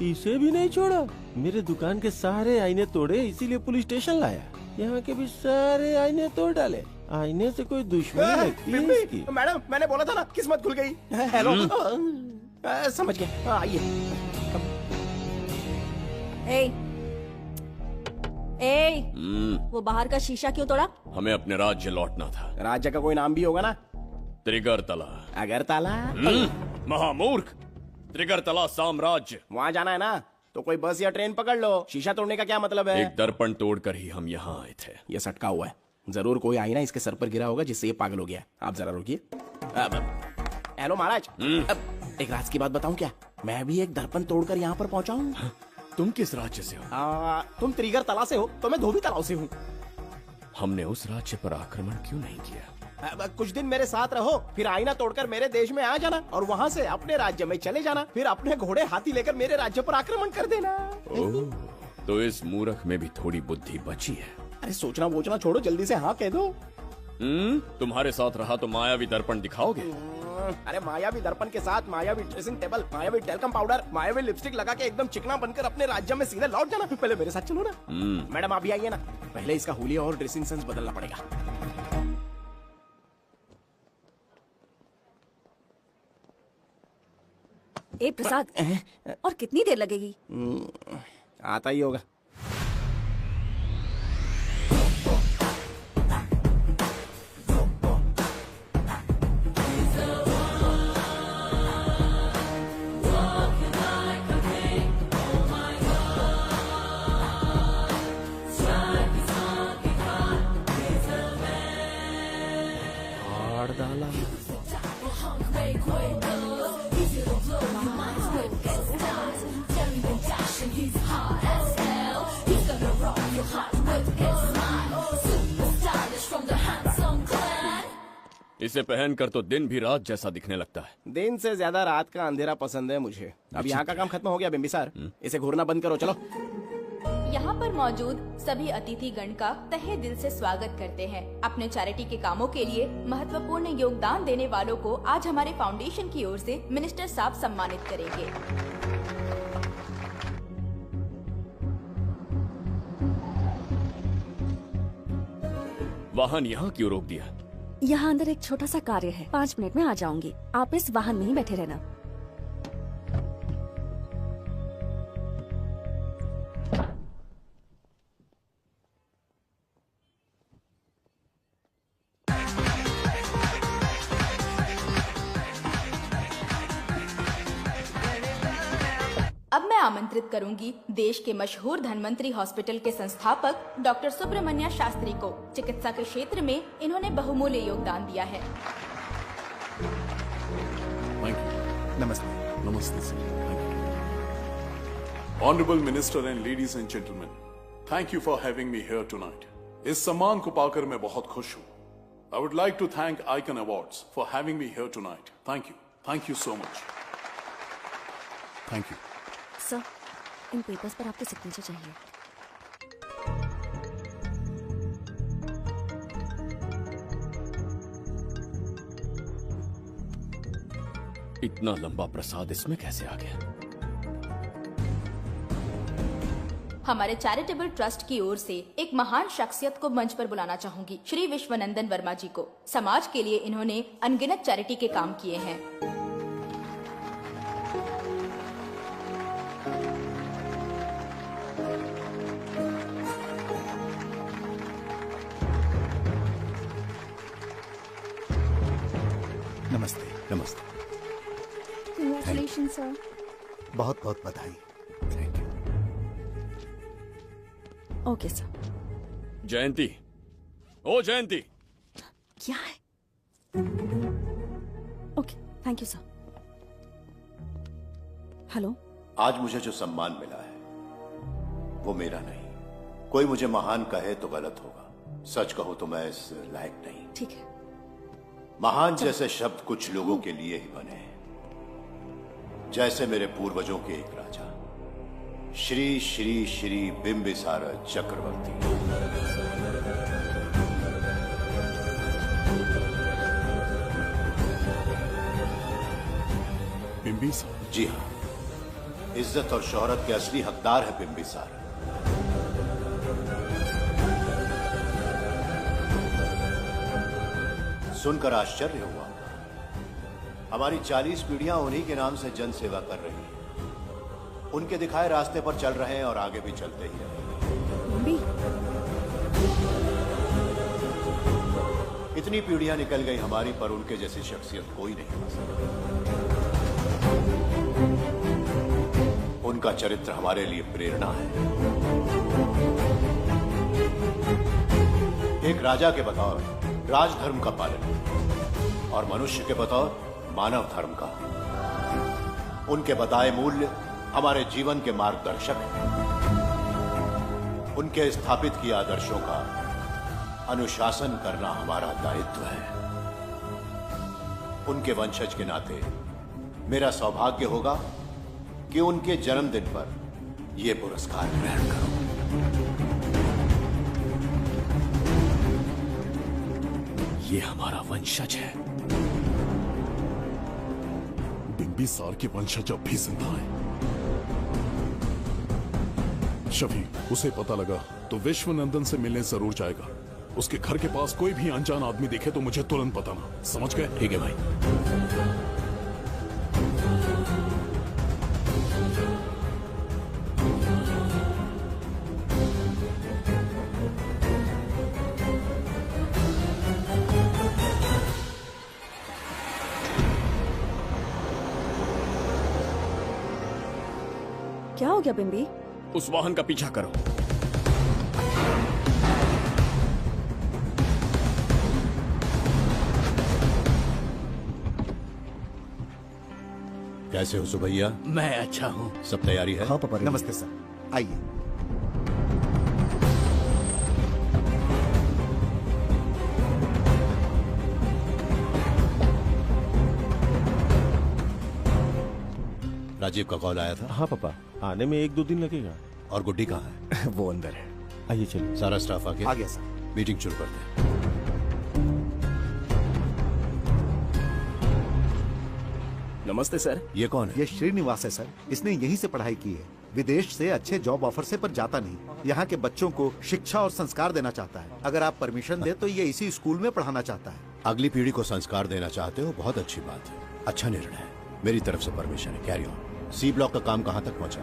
इसे भी नहीं छोड़ा। मेरे दुकान के सारे आईने तोड़े, इसीलिए पुलिस स्टेशन लाया। यहाँ के भी सारे आईने तोड़ डाले। आईने से कोई दुश्मनी लगती है इसकी। मैडम, मैंने बोला था ना, किस्मत खुल गई। हेलो, समझ गए। आइए। वो बाहर का शीशा क्यों तोड़ा? हमें अपने राज्य लौटना था। राज्य का कोई नाम भी होगा ना? त्रिगर्तला। अगरतला? महामूर्ख, त्रिगर्तला साम्राज्य। वहाँ जाना है ना तो कोई बस या ट्रेन पकड़ लो। शीशा तोड़ने का क्या मतलब है? एक दर्पण तोड़कर ही हम यहाँ आए थे। ये सटका हुआ है, जरूर कोई आईना इसके सर पर गिरा होगा जिससे ये पागल हो गया। आप जरा रुकिए। हेलो महाराज, एक राज की बात बताऊं क्या? मैं भी एक दर्पण तोड़कर यहाँ पर पहुँचा हूँ। तुम किस राज्य से हो? तुम त्रिगर्तला से हो तो मैं धोबी तालाब से हूँ। हमने उस राज्य पर आक्रमण क्यों नहीं किया? कुछ दिन मेरे साथ रहो, फिर आईना तोड़कर मेरे देश में आ जाना और वहाँ से अपने राज्य में चले जाना, फिर अपने घोड़े हाथी लेकर मेरे राज्य पर आक्रमण कर देना। ओह, तो इस मूर्ख में भी थोड़ी बुद्धि बची है। अरे सोचना वोचना छोड़ो, जल्दी से हाँ कह दो। तुम्हारे साथ रहा तो मायावी दर्पण दिखाओगे? अरे मायावी दर्पण के साथ मायावी ड्रेसिंग टेबल, मायावी टेल्कम पाउडर, मायावी लिपस्टिक लगा के एकदम चिकना बनकर अपने राज्य में सीधे लौट जाना। पहले मेरे साथ चलो ना। मैडम आप भी आइए ना, पहले इसका हुलिया और ड्रेसिंग सेंस बदलना पड़ेगा। ए प्रसाद, और कितनी देर लगेगी? आता ही होगा। इसे पहनकर तो दिन भी रात जैसा दिखने लगता है। दिन से ज्यादा रात का अंधेरा पसंद है मुझे। अब यहाँ का काम खत्म हो गया बिम्बिसार, इसे घूरना बंद करो, चलो। यहाँ पर मौजूद सभी अतिथिगण का तहे दिल से स्वागत करते हैं। अपने चैरिटी के कामों के लिए महत्वपूर्ण योगदान देने वालों को आज हमारे फाउंडेशन की ओर से मिनिस्टर साहब सम्मानित करेंगे। वाहन यहाँ क्यों रोक दिया? यहाँ अंदर एक छोटा सा कार्य है, 5 मिनट में आ जाऊंगी। आप इस वाहन में ही बैठे रहना। अब मैं आमंत्रित करूंगी देश के मशहूर धन्वंतरी हॉस्पिटल के संस्थापक डॉक्टर सुब्रमण्य शास्त्री को। चिकित्सा के क्षेत्र में इन्होंने बहुमूल्य योगदान दिया है। नमस्ते। नमस्ते sir. Honourable minister and ladies and gentleman, thank you for having me here tonight. इस सम्मान को पाकर मैं बहुत खुश हूँ। I would like to thank Icon Awards for having me here tonight. Thank you so much. Thank you sir. इन papers पर आपके सिग्नेचर चाहिए। इतना लंबा प्रसाद इसमें कैसे आ गया? हमारे चैरिटेबल ट्रस्ट की ओर से एक महान शख्सियत को मंच पर बुलाना चाहूंगी, श्री विश्वनंदन वर्मा जी को। समाज के लिए इन्होंने अनगिनत चैरिटी के काम किए हैं। नमस्ते। नमस्ते। Congratulations, sir. बहुत बहुत बधाई। Thank you. Okay sir. Jayanti, ओ जयंती। क्या है? Okay, thank you sir. Hello. आज मुझे जो सम्मान मिला है वो मेरा नहीं। कोई मुझे महान कहे तो गलत होगा, सच कहूं तो मैं इस लायक नहीं। ठीक है। महान जैसे शब्द कुछ लोगों के लिए ही बने हैं, जैसे मेरे पूर्वजों के एक राजा श्री श्री श्री बिंबिसार चक्रवर्ती। बिंबिसार? जी हाँ, इज्जत और शोहरत के असली हकदार है बिंबिसार। सुनकर आश्चर्य हुआ। हमारी 40 पीढ़ियां उन्हीं के नाम से जन सेवा कर रही हैं। उनके दिखाए रास्ते पर चल रहे हैं और आगे भी चलते ही रहेंगे। इतनी पीढ़ियां निकल गई हमारी, पर उनके जैसी शख्सियत कोई नहीं बन सकती। उनका चरित्र हमारे लिए प्रेरणा है। एक राजा के बतौर राजधर्म का पालन और मनुष्य के बतौर मानव धर्म का। उनके बताए मूल्य हमारे जीवन के मार्गदर्शक हैं। उनके स्थापित किए आदर्शों का अनुशासन करना हमारा दायित्व है। उनके वंशज के नाते मेरा सौभाग्य होगा कि उनके जन्मदिन पर यह पुरस्कार ग्रहण करूं। ये हमारा वंशज है। बिंबिसार के वंशज अब भी जिंदा है। शफी, उसे पता लगा तो विश्वनंदन से मिलने जरूर जाएगा। उसके घर के पास कोई भी अनजान आदमी दिखे तो मुझे तुरंत बताना। समझ गए? ठीक है भाई। क्या हो गया बिम्बी? उस वाहन का पीछा करो। कैसे हो सुभैया? मैं अच्छा हूँ। सब तैयारी है? हाँ पापा। नमस्ते सर, आइए। राजीव का कॉल आया था? हाँ पापा, आने में 1-2 दिन लगेगा। और गुड्डी कहाँ है? वो अंदर है। आइए चलिए। सारा स्टाफ आ गया? आ गया सर। मीटिंग शुरू करते हैं। नमस्ते सर। ये कौन है? ये श्रीनिवास है सर। इसने यहीं से पढ़ाई की है। विदेश से अच्छे जॉब ऑफर से पर जाता नहीं। यहाँ के बच्चों को शिक्षा और संस्कार देना चाहता है। अगर आप परमिशन दे तो ये इसी स्कूल में पढ़ाना चाहता है। अगली पीढ़ी को संस्कार देना चाहते हो, बहुत अच्छी बात है। अच्छा निर्णय है। मेरी तरफ से परमिशन है। Carry on. सी ब्लॉक का काम कहाँ तक पहुँचा?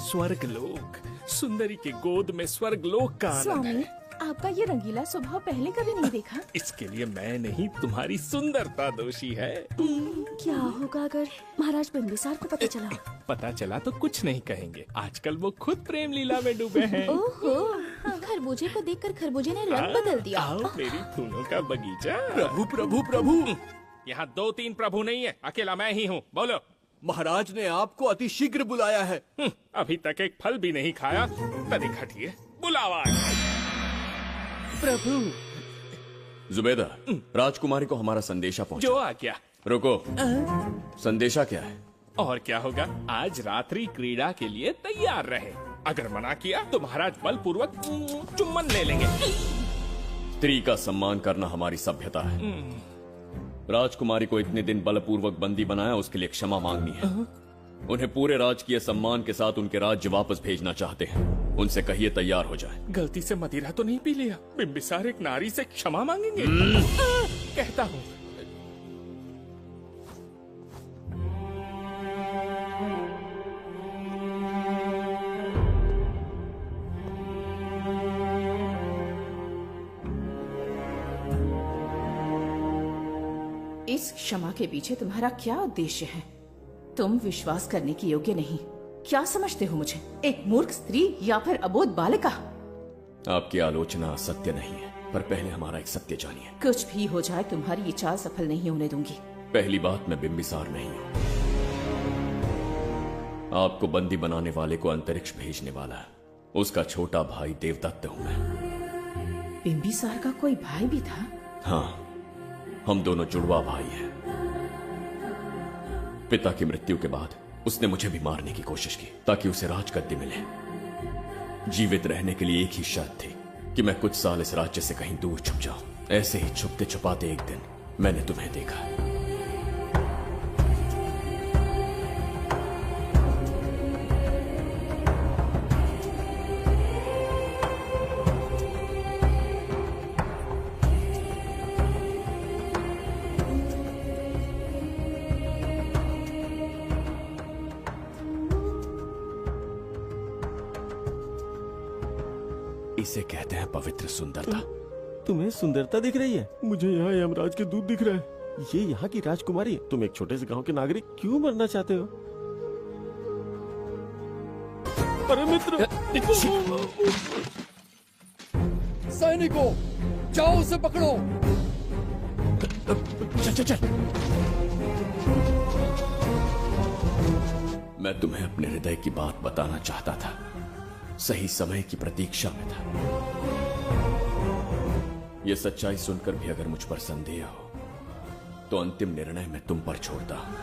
स्वर्गलोक, सुंदरी के गोद में स्वर्गलोक का आनंद स्वामी, है। आपका ये रंगीला स्वभाव पहले कभी नहीं देखा। इसके लिए मैं नहीं, तुम्हारी सुंदरता दोषी है। क्या होगा अगर महाराज बिंबिसार को पता चला? पता चला तो कुछ नहीं कहेंगे, आजकल वो खुद प्रेम लीला में डूबे हैं। ओहो, खरबूजे को देखकर खरबूजे ने रंग बदल दिया। आओ मेरी फूलों का बगीचा। प्रभु प्रभु प्रभु, यहाँ 2-3 प्रभु नहीं है, अकेला मैं ही हूँ। बोलो। महाराज ने आपको अति शीघ्र बुलाया है। अभी तक एक फल भी नहीं खाया, तनिक हटिए, बुलावा। प्रभु। जुबेदा, राजकुमारी को हमारा संदेशा पहुंचा। जो आ गया। रुको, संदेशा क्या है? और क्या होगा, आज रात्रि क्रीड़ा के लिए तैयार रहे। अगर मना किया तो महाराज बलपूर्वक चुम्बन ले लेंगे। स्त्री का सम्मान करना हमारी सभ्यता है। राजकुमारी को इतने दिन बलपूर्वक बंदी बनाया, उसके लिए क्षमा मांगनी है। उन्हें पूरे राजकीय सम्मान के साथ उनके राज्य वापस भेजना चाहते हैं। उनसे कहिए तैयार हो जाए। गलती से मदिरा तो नहीं पी लिया? बिंबिसार एक नारी से क्षमा मांगेंगे? कहता हूँ। इस क्षमा के पीछे तुम्हारा क्या उद्देश्य है? तुम विश्वास करने के योग्य नहीं। क्या समझते हो मुझे, एक मूर्ख स्त्री या फिर अबोध बालिका? आपकी आलोचना सत्य नहीं है, पर पहले हमारा एक सत्य जानिए। कुछ भी हो जाए, तुम्हारी ये चाल सफल नहीं होने दूंगी। पहली बात, मैं बिंबिसार नहीं हूँ। आपको बंदी बनाने वाले को अंतरिक्ष भेजने वाला है उसका छोटा भाई देवदत्त हूँ मैं। बिंबिसार का कोई भाई भी था? हाँ, हम दोनों जुड़वा भाई हैं। पिता की मृत्यु के बाद उसने मुझे भी मारने की कोशिश की ताकि उसे राजगद्दी मिले। जीवित रहने के लिए एक ही शर्त थी कि मैं कुछ साल इस राज्य से कहीं दूर छुप जाऊं। ऐसे ही छुपते छुपाते एक दिन मैंने तुम्हें देखा। इसे कहते हैं पवित्र सुंदरता। तुम्हें सुंदरता दिख रही है? मुझे यहाँ यमराज के दूध दिख रहा है। ये यहाँ की राजकुमारी है। तुम एक छोटे से गांव के नागरिक क्यों मरना चाहते हो? अरे मित्र! सैनिकों, जाओ उसे पकड़ो। चल चल चल। मैं तुम्हें अपने हृदय की बात बताना चाहता था, सही समय की प्रतीक्षा में था। यह सच्चाई सुनकर भी अगर मुझ पर संदेह हो तो अंतिम निर्णय मैं तुम पर छोड़ता हूं।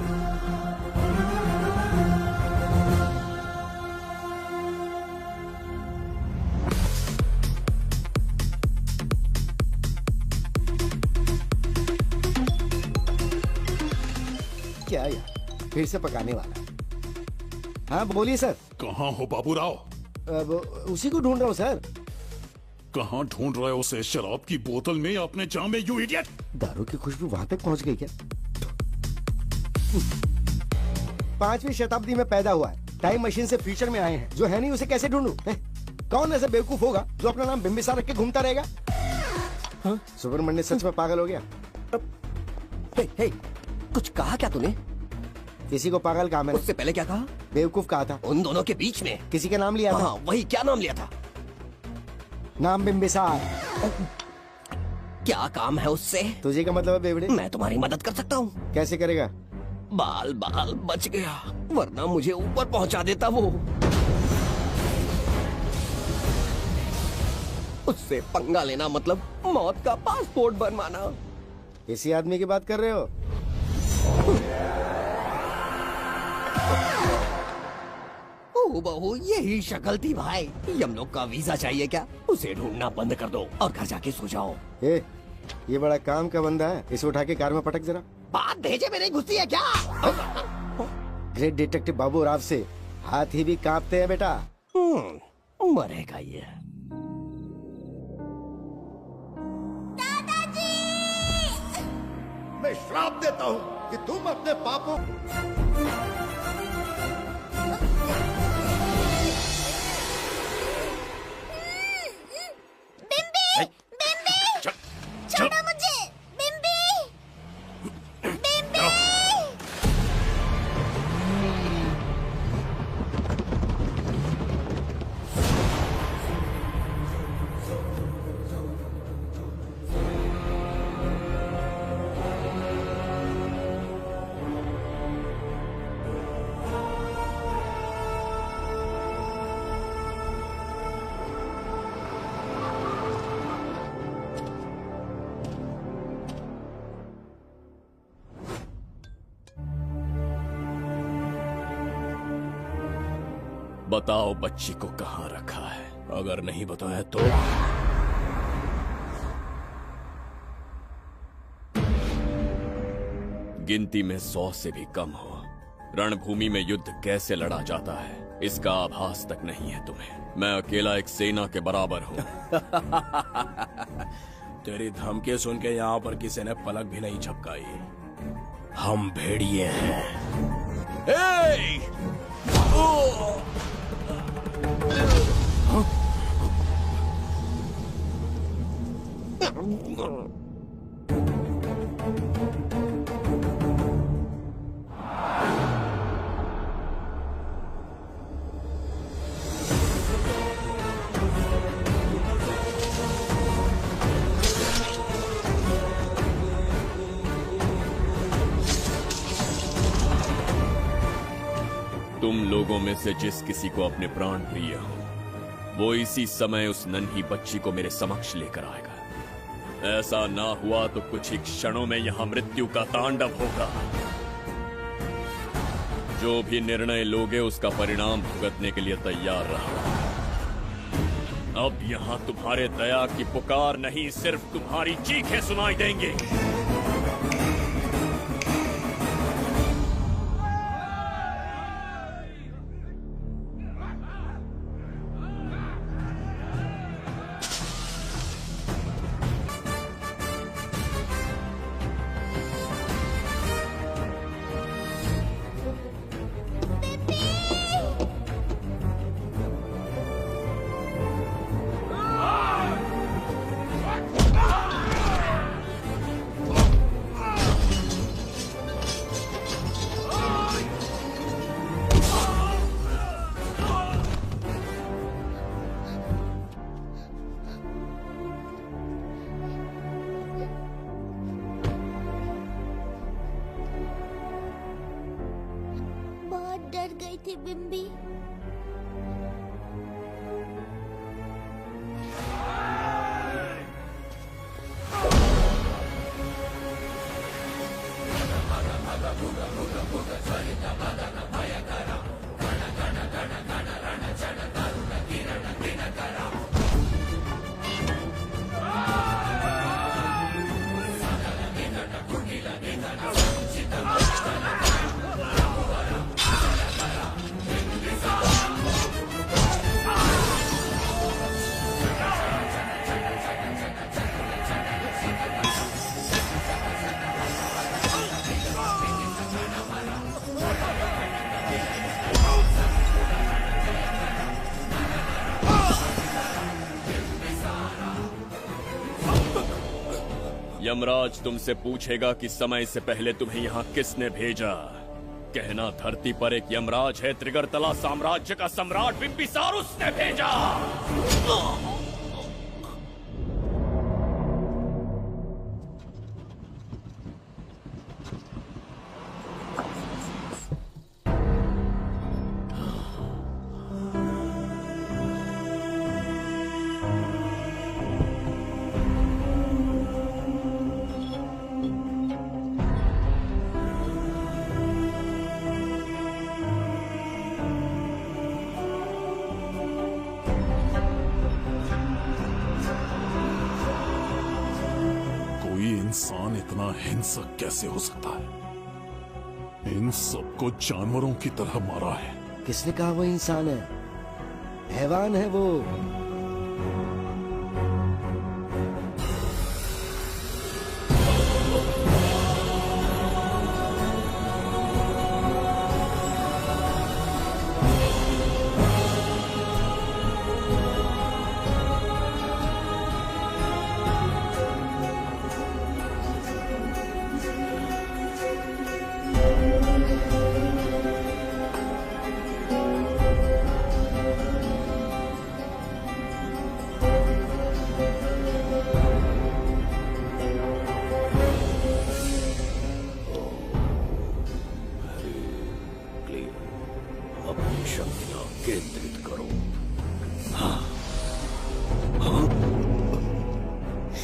क्या यार, फिर से पकाने वाला? हाँ बोलिए सर। कहाँ हो बाबूराव? अब उसी को ढूंढ रहा हूँ सर। कहाँ ढूंढ रहे हो उसे? शराब की बोतल में या अपने जाम में, यू इडियट? दारू की खुशबू वहां तक पहुंच गई क्या? 5वीं शताब्दी में पैदा हुआ है, टाइम मशीन से फ्यूचर में आए हैं, जो है नहीं उसे कैसे ढूंढूं? कौन ऐसा बेवकूफ होगा जो अपना नाम बिंबिसार रख के घूमता रहेगा? हाँ? सुब्रमण्य सच में पागल हो गया। हे, कुछ कहा क्या तूने? किसी को पागल कहा मैंने। उससे पहले क्या कहा? बेवकूफ कहा था। उन दोनों के बीच में किसी का नाम लिया था। हाँ, वही, क्या नाम लिया था? नाम बिंबिसार। क्या काम है उससे? तुझे का मतलब है बेवड़े? मैं तुम्हारी मदद कर सकता हूँ। कैसे करेगा? बाल बच गया, वरना मुझे ऊपर पहुँचा देता वो। उससे पंगा लेना मतलब मौत का पासपोर्ट बनवाना। इसी आदमी की बात कर रहे हो? ओ बहू, यही शक्ल थी भाई। यमलोक का वीजा चाहिए क्या? उसे ढूंढना बंद कर दो और घर जाके सो जाओ। ये बड़ा काम का बंदा है, इसे उठा के कार में पटक जरा। बात भेजे में नहीं घुसती है क्या? ग्रेट डिटेक्टिव बाबू राव से हाथ ही भी कांपते हैं बेटा। मरेगा ये। मैं श्राप देता हूँ कि तुम अपने पापों बताओ बच्ची को कहाँ रखा है। अगर नहीं बताया तो गिनती में 100 से भी कम हो। रणभूमि में युद्ध कैसे लड़ा जाता है इसका आभास तक नहीं है तुम्हें। मैं अकेला एक सेना के बराबर हूँ। तेरी धमकी सुन के यहाँ पर किसी ने पलक भी नहीं झपकाई। हम भेड़िए हैं। तुम लोगों में से जिस किसी को अपने प्राण प्रिय हो वो इसी समय उस नन्ही बच्ची को मेरे समक्ष लेकर आएगा। ऐसा ना हुआ तो कुछ ही क्षणों में यहां मृत्यु का तांडव होगा। जो भी निर्णय लोगे उसका परिणाम भुगतने के लिए तैयार रहो। अब यहां तुम्हारे दया की पुकार नहीं, सिर्फ तुम्हारी चीखें सुनाई देंगी। डर गई थी बिम्बी। यमराज तुमसे पूछेगा कि समय से पहले तुम्हें यहाँ किसने भेजा। कहना धरती पर एक यमराज है, त्रिगर्तला साम्राज्य का सम्राट बिम्बिसार उसने भेजा। इंसान इतना हिंसक कैसे हो सकता है? इन सबको जानवरों की तरह मारा है। किसने कहा वो इंसान है? हैवान है वो।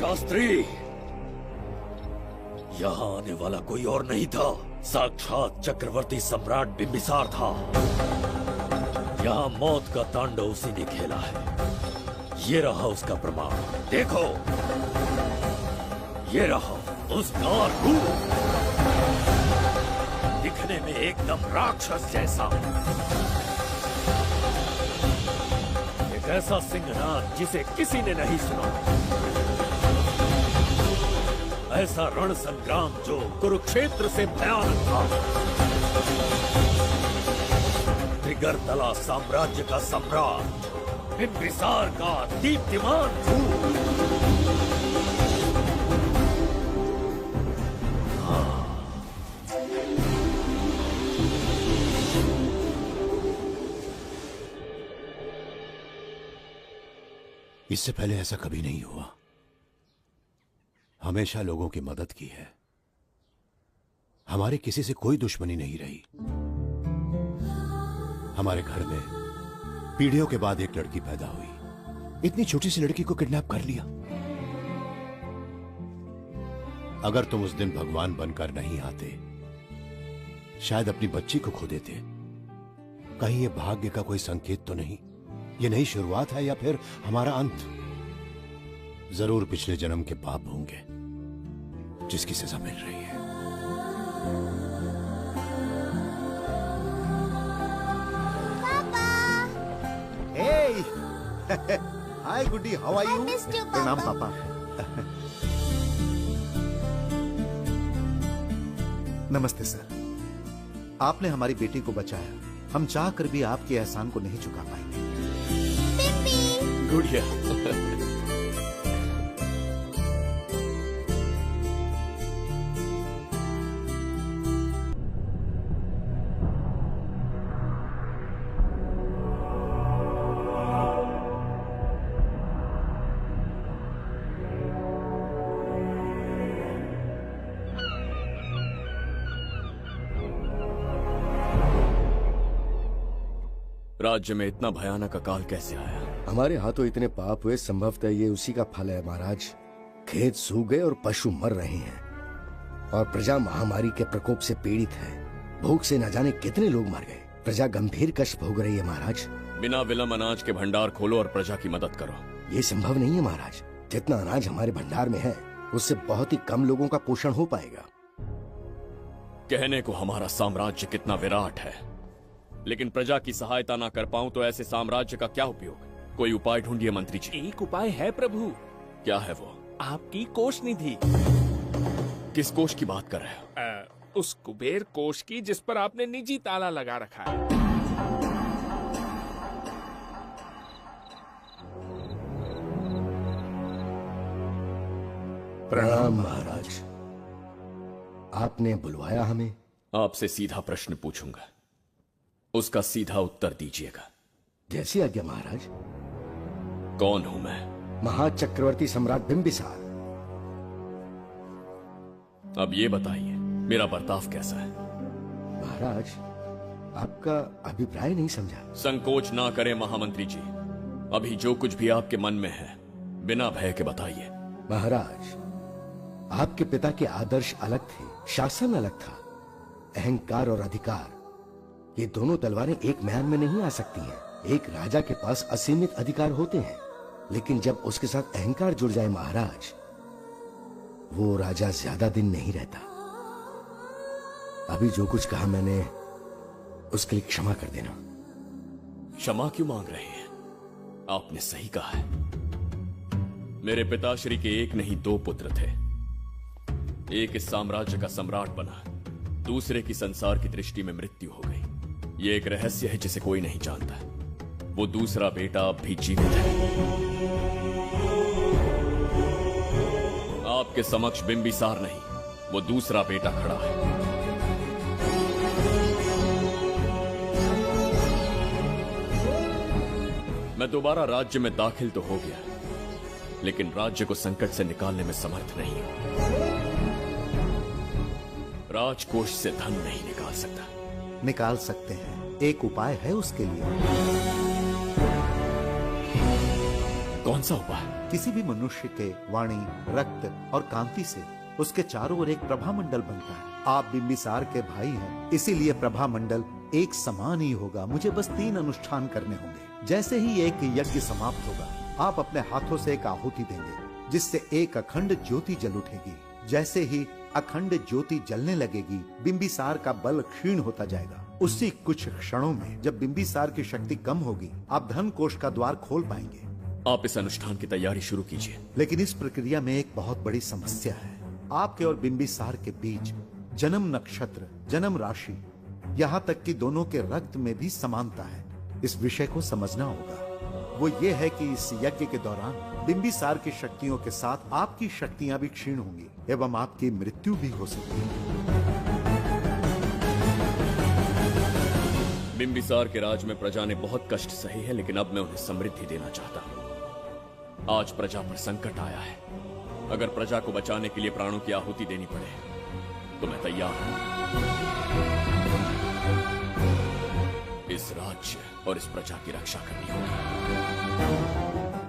शास्त्री, यहाँ आने वाला कोई और नहीं था, साक्षात चक्रवर्ती सम्राट बिम्बिसार था। यहाँ मौत का तांडव उसी ने खेला है। ये रहा उसका प्रमाण, देखो, ये रहा उसका रूप, दिखने में एकदम राक्षस जैसा। एक ऐसा सिंहनाद जिसे किसी ने नहीं सुना, ऐसा रण संग्राम जो कुरुक्षेत्र से भयानक था। त्रिगर्तला साम्राज्य का सम्राट, बिंबिसार का दीप्तिमान रूप। इससे पहले ऐसा कभी नहीं हुआ। हमेशा लोगों की मदद की है। हमारे किसी से कोई दुश्मनी नहीं रही। हमारे घर में पीढ़ियों के बाद एक लड़की पैदा हुई। इतनी छोटी सी लड़की को किडनैप कर लिया। अगर तुम उस दिन भगवान बनकर नहीं आते, शायद अपनी बच्ची को खो देते। कहीं ये भाग्य का कोई संकेत तो नहीं? ये नई शुरुआत है या फिर हमारा अंत? जरूर पिछले जन्म के पाप होंगे जिसकी सजा मिल रही है। हाय गुड्डी, हाउ आर यू? प्रणाम पापा। नमस्ते सर। आपने हमारी बेटी को बचाया। हम चाह कर भी आपके एहसान को नहीं चुका पाएंगे। गुड़िया। राज्य में इतना भयानक अकाल कैसे आया? हमारे हाथों इतने पाप हुए, संभवतः ये उसी का फल है महाराज। खेत सूख गए और पशु मर रहे हैं और प्रजा महामारी के प्रकोप से पीड़ित है। भूख से न जाने कितने लोग मर गए। प्रजा गंभीर कष्ट भोग रही है महाराज। बिना विलंब अनाज के भंडार खोलो और प्रजा की मदद करो। ये संभव नहीं है महाराज। जितना अनाज हमारे भंडार में है उससे बहुत ही कम लोगों का पोषण हो पाएगा। कहने को हमारा साम्राज्य कितना विराट है, लेकिन प्रजा की सहायता ना कर पाऊं तो ऐसे साम्राज्य का क्या उपयोग? कोई उपाय ढूंढिए मंत्री जी। एक उपाय है प्रभु। क्या है वो? आपकी कोष निधि। किस कोष की बात कर रहे हो? उस कुबेर कोष की जिस पर आपने निजी ताला लगा रखा है। प्रणाम महाराज। आपने बुलवाया हमें? आपसे सीधा प्रश्न पूछूंगा, उसका सीधा उत्तर दीजिएगा। जैसी आज्ञा महाराज। कौन हूं मैं? महाचक्रवर्ती सम्राट बिंबिसार। अब ये बताइए मेरा बर्ताव कैसा है? महाराज, आपका अभिप्राय नहीं समझा। संकोच ना करें महामंत्री जी। अभी जो कुछ भी आपके मन में है बिना भय के बताइए। महाराज, आपके पिता के आदर्श अलग थे, शासन अलग था। अहंकार और अधिकार, ये दोनों तलवारें एक म्यान में नहीं आ सकती हैं। एक राजा के पास असीमित अधिकार होते हैं, लेकिन जब उसके साथ अहंकार जुड़ जाए महाराज, वो राजा ज्यादा दिन नहीं रहता। अभी जो कुछ कहा मैंने, उसके लिए क्षमा कर देना। क्षमा क्यों मांग रहे हैं? आपने सही कहा है। मेरे पिताश्री के एक नहीं दो पुत्र थे। एक इस साम्राज्य का सम्राट बना, दूसरे की संसार की दृष्टि में मृत्यु हो गई। ये एक रहस्य है जिसे कोई नहीं जानता। वो दूसरा बेटा अब भी जीवित है। आपके समक्ष बिंबिसार नहीं, वो दूसरा बेटा खड़ा है। मैं दोबारा राज्य में दाखिल तो हो गया, लेकिन राज्य को संकट से निकालने में समर्थ नहीं हूं। राजकोष से धन नहीं निकाल सकता। निकाल सकते हैं, एक उपाय है उसके लिए। कौन सा उपाय? किसी भी मनुष्य के वाणी, रक्त और कांति से उसके चारों ओर एक प्रभामंडल बनता है। आप बिंबिसार के भाई हैं, इसीलिए प्रभामंडल एक समान ही होगा। मुझे बस 3 अनुष्ठान करने होंगे। जैसे ही एक यज्ञ समाप्त होगा, आप अपने हाथों से एक आहुति देंगे, जिससे एक अखंड ज्योति जल उठेगी। जैसे ही अखंड ज्योति जलने लगेगी, बिंबिसार का बल क्षीण होता जाएगा। उसी कुछ क्षणों में जब बिंबिसार की शक्ति कम होगी, आप धन कोष का द्वार खोल पाएंगे। आप इस अनुष्ठान की तैयारी शुरू कीजिए। लेकिन इस प्रक्रिया में एक बहुत बड़ी समस्या है। आपके और बिंबिसार के बीच जन्म नक्षत्र, जन्म राशि, यहाँ तक कि दोनों के रक्त में भी समानता है। इस विषय को समझना होगा। वो ये है कि इस यज्ञ के दौरान बिंबिसार की शक्तियों के साथ आपकी शक्तियां भी क्षीण होंगी एवं आपकी मृत्यु भी हो सकती है। बिंबिसार के राज में प्रजा ने बहुत कष्ट सहे हैं, लेकिन अब मैं उन्हें समृद्धि देना चाहता हूँ। आज प्रजा पर संकट आया है। अगर प्रजा को बचाने के लिए प्राणों की आहुति देनी पड़े तो मैं तैयार हूँ। इस राज्य और इस प्रजा की रक्षा करनी होगी।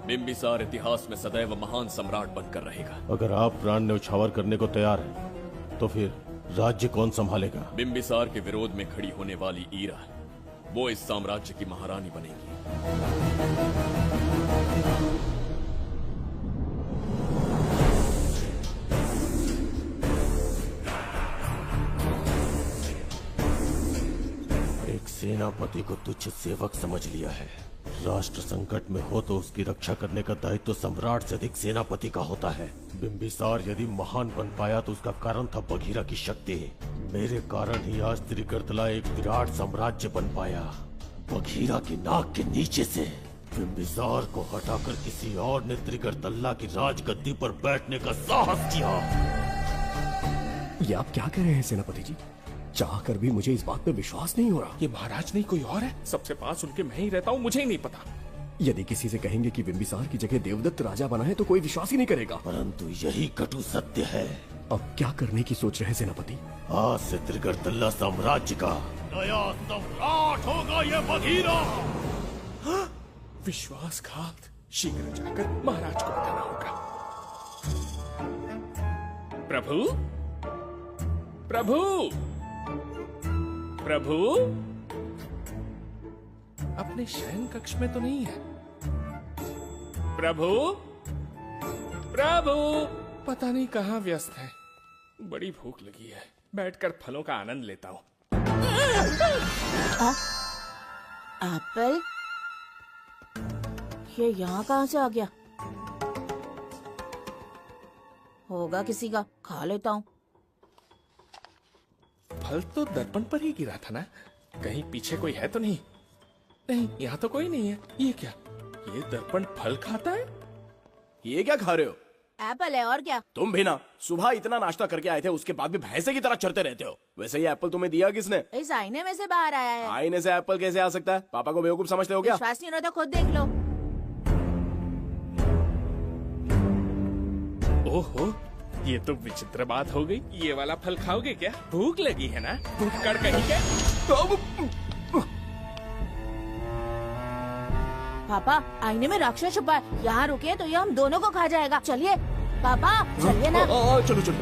बिंबिसार इतिहास में सदैव महान सम्राट बनकर रहेगा। अगर आप प्राण न्यौछावर करने को तैयार हैं, तो फिर राज्य कौन संभालेगा? बिंबिसार के विरोध में खड़ी होने वाली ईरा, वो इस साम्राज्य की महारानी बनेगी। एक सेनापति को तुच्छ सेवक समझ लिया है। राष्ट्र संकट में हो तो उसकी रक्षा करने का दायित्व तो सम्राट से अधिक सेनापति का होता है। बिंबिसार यदि महान बन पाया तो उसका कारण था बघीरा की शक्ति। मेरे कारण ही आज त्रिगर्तला एक विराट साम्राज्य बन पाया। बघीरा की नाक के नीचे से बिंबिसार को हटाकर किसी और ने त्रिगर्तला की राजगद्दी पर बैठने का साहस किया। ये आप क्या कह रहे हैं सेनापति जी? चाह कर भी मुझे इस बात पे विश्वास नहीं हो रहा। ये महाराज नहीं कोई और है। सबसे पास उनके मैं ही रहता हूँ, मुझे ही नहीं पता। यदि किसी से कहेंगे कि बिंबिसार की जगह देवदत्त राजा बना है तो कोई विश्वास ही नहीं करेगा। परंतु यही कटु सत्य है। अब क्या करने की सोच रहे हैं सेनापति? आज से त्रिगर्तला साम्राज्य का नया सम्राट होगा ये बघीरा। विश्वासघात। शीघ्र जाकर महाराज को बताना होगा। प्रभु, प्रभु, प्रभु, अपने शयन कक्ष में तो नहीं है। प्रभु, प्रभु, पता नहीं कहाँ व्यस्त है। बड़ी भूख लगी है, बैठकर फलों का आनंद लेता हूँ। एप्पल? ये यहाँ कहाँ से आ गया? होगा किसी का, खा लेता हूँ। फल तो दर्पण पर ही गिरा था ना? कहीं पीछे कोई है तो नहीं? नहीं, यहाँ तो कोई नहीं है। ये क्या? ये दर्पण फल खाता है? ये क्या खा रहे हो? एप्पल है और क्या? तुम भी ना सुबह इतना नाश्ता करके आए थे, उसके बाद भी भैंसे की तरह चढ़ते रहते हो। वैसे ये एप्पल तुम्हें दिया किसने? इस आईने में से बाहर आया है। आईने से एप्पल कैसे आ सकता है? पापा को बेवकूफ समझते हो क्या? विश्वास नहीं हो रहा तो खुद देख लो। ओहो, ये तो विचित्र बात हो गई। ये वाला फल खाओगे क्या? भूख लगी है ना? भूख कर कहीं क्या? पापा, आईने में राक्षस छुपा है। यहाँ रुके तो ये हम दोनों को खा जाएगा। चलिए पापा, चलिए ना। चलो चलो।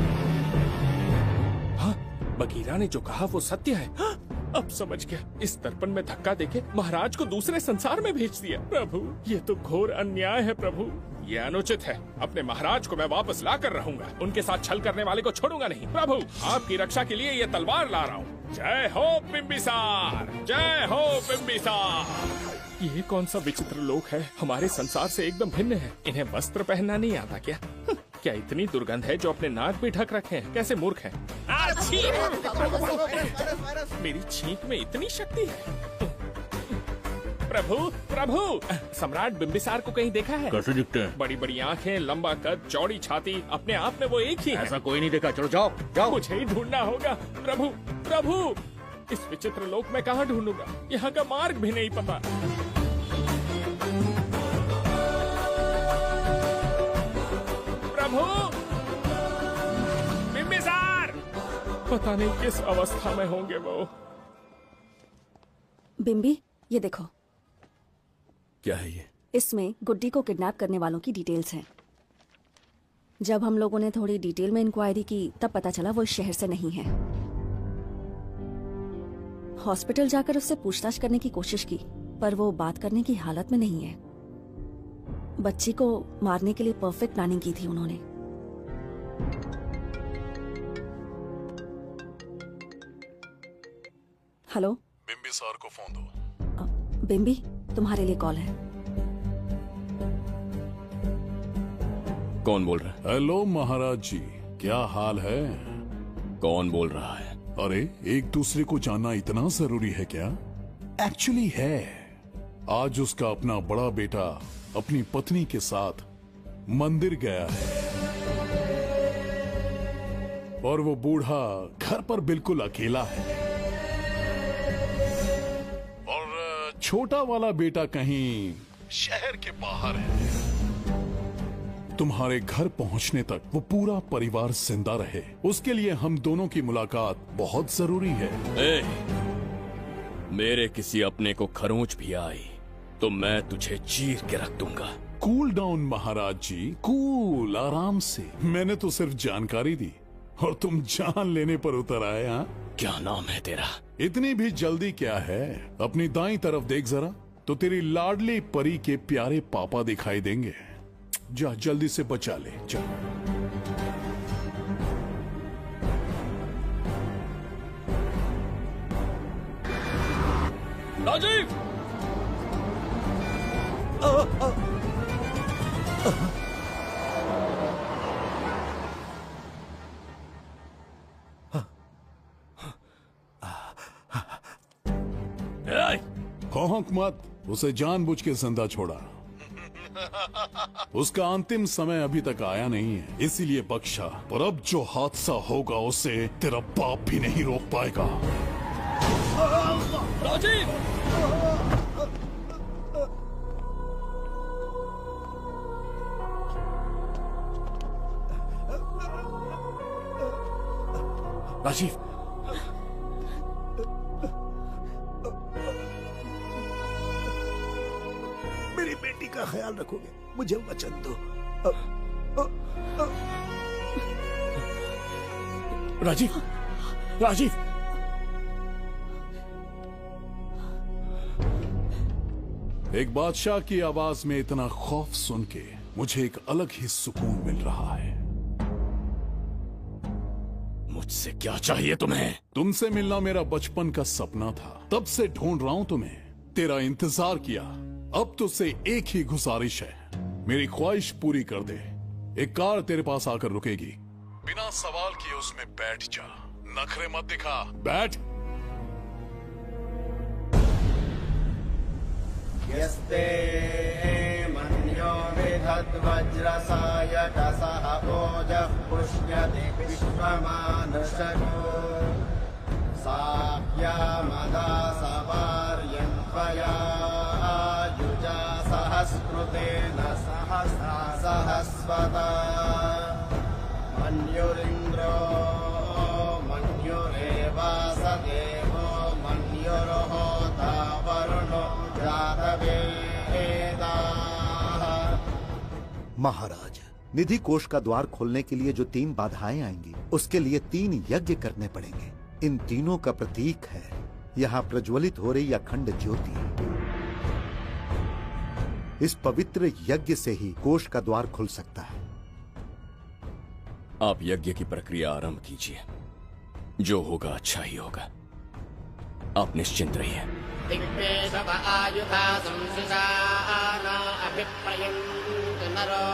हाँ, बघीरा ने जो कहा वो सत्य है। हाँ, अब समझ गया। इस दर्पण में धक्का देके महाराज को दूसरे संसार में भेज दिया। प्रभु, ये तो घोर अन्याय है प्रभु। ये अनुचित है। अपने महाराज को मैं वापस ला कर रहूंगा। उनके साथ छल करने वाले को छोड़ूंगा नहीं। प्रभु, आपकी रक्षा के लिए ये तलवार ला रहा हूँ। जय हो बिंबिसार, जय हो बिंबिसार। ये कौन सा विचित्र लोक है? हमारे संसार से एकदम भिन्न है। इन्हें वस्त्र पहनना नहीं आता क्या? क्या इतनी दुर्गंध है जो अपने नाक भी ढक रखे हैं? कैसे मूर्ख हैं? मेरी छींक में इतनी शक्ति है। प्रभु, प्रभु, सम्राट बिंबिसार को कहीं देखा है? कैसे दिखते हैं? बड़ी बड़ी आंखें, लंबा कद, चौड़ी छाती, अपने आप में वो एक ही है। ऐसा कोई नहीं देखा। चलो जाओ जाओ। मुझे ही ढूंढना होगा। प्रभु, प्रभु, इस विचित्र लोक में कहाँ ढूंढूंगा? यहाँ का मार्ग भी नहीं पता। प्रभु, बिंबिसार! पता नहीं किस अवस्था में होंगे वो। बिंबी, ये देखो। क्या है ये? इसमें गुड्डी को किडनैप करने वालों की डिटेल्स हैं। जब हम लोगों ने थोड़ी डिटेल में इंक्वायरी की तब पता चला वो इस शहर से नहीं है। हॉस्पिटल जाकर उससे पूछताछ करने की कोशिश की, पर वो बात करने की हालत में नहीं है। बच्ची को मारने के लिए परफेक्ट प्लानिंग की थी उन्होंने। हेलो, बिम्बिसार को फोन दो। बिम्बी, तुम्हारे लिए कॉल है। कौन बोल रहा है? हेलो महाराज जी, क्या हाल है? कौन बोल रहा है? अरे, एक दूसरे को जानना इतना जरूरी है क्या? एक्चुअली है। आज उसका अपना बड़ा बेटा अपनी पत्नी के साथ मंदिर गया है और वो बूढ़ा घर पर बिल्कुल अकेला है और छोटा वाला बेटा कहीं शहर के बाहर है। तुम्हारे घर पहुंचने तक वो पूरा परिवार जिंदा रहे, उसके लिए हम दोनों की मुलाकात बहुत जरूरी है। मेरे किसी अपने को खरोंच भी आई तो मैं तुझे चीर के रख दूंगा। कूल डाउन महाराज जी, कूल, आराम से। मैंने तो सिर्फ जानकारी दी और तुम जान लेने पर उतर आए। हाँ, क्या नाम है तेरा? इतनी भी जल्दी क्या है? अपनी दाईं तरफ देख जरा, तो तेरी लाडली परी के प्यारे पापा दिखाई देंगे। जा, जल्दी से बचा ले, जा। राजीव! खौफ मत, उसे जानबूझ के जिंदा छोड़ा। उसका अंतिम समय अभी तक आया नहीं है, इसीलिए बख्शा। पर अब जो हादसा होगा उसे तेरा बाप भी नहीं रोक पाएगा। राजीव! राजीव, मेरी बेटी का ख्याल रखोगे? मुझे वचन दो। राजीव, राजीव! एक बादशाह की आवाज में इतना खौफ सुन के मुझे एक अलग ही सुकून मिल रहा है। मुझसे क्या चाहिए तुम्हें? तुमसे मिलना मेरा बचपन का सपना था, तब से ढूंढ रहा हूं तुम्हें। तेरा इंतजार किया, अब तुझसे एक ही गुजारिश है, मेरी ख्वाहिश पूरी कर दे। एक कार तेरे पास आकर रुकेगी, बिना सवाल किए उसमें बैठ जा। नखरे मत दिखा, बैठ। यस्ते मन्यो विधद्वज्रसायकसः ओजः पुष्यति विश्वमानशको साह्यामदा सवार्यं त्वया युजा सहस्कृतेन सहस्वता मन्युरिन्द्रो मन्युरेवास देवो मन्युर्होता वरुणो महाराज, निधि कोष का द्वार खोलने के लिए जो 3 बाधाएं आएंगी, उसके लिए 3 यज्ञ करने पड़ेंगे। इन तीनों का प्रतीक है यहाँ प्रज्वलित हो रही अखंड ज्योति। इस पवित्र यज्ञ से ही कोष का द्वार खुल सकता है। आप यज्ञ की प्रक्रिया आरंभ कीजिए, जो होगा अच्छा ही होगा। आप निश्चिंत रहिए। दिग्वेशव आयुधा संशिशाना अभिप्रयन्तु नरो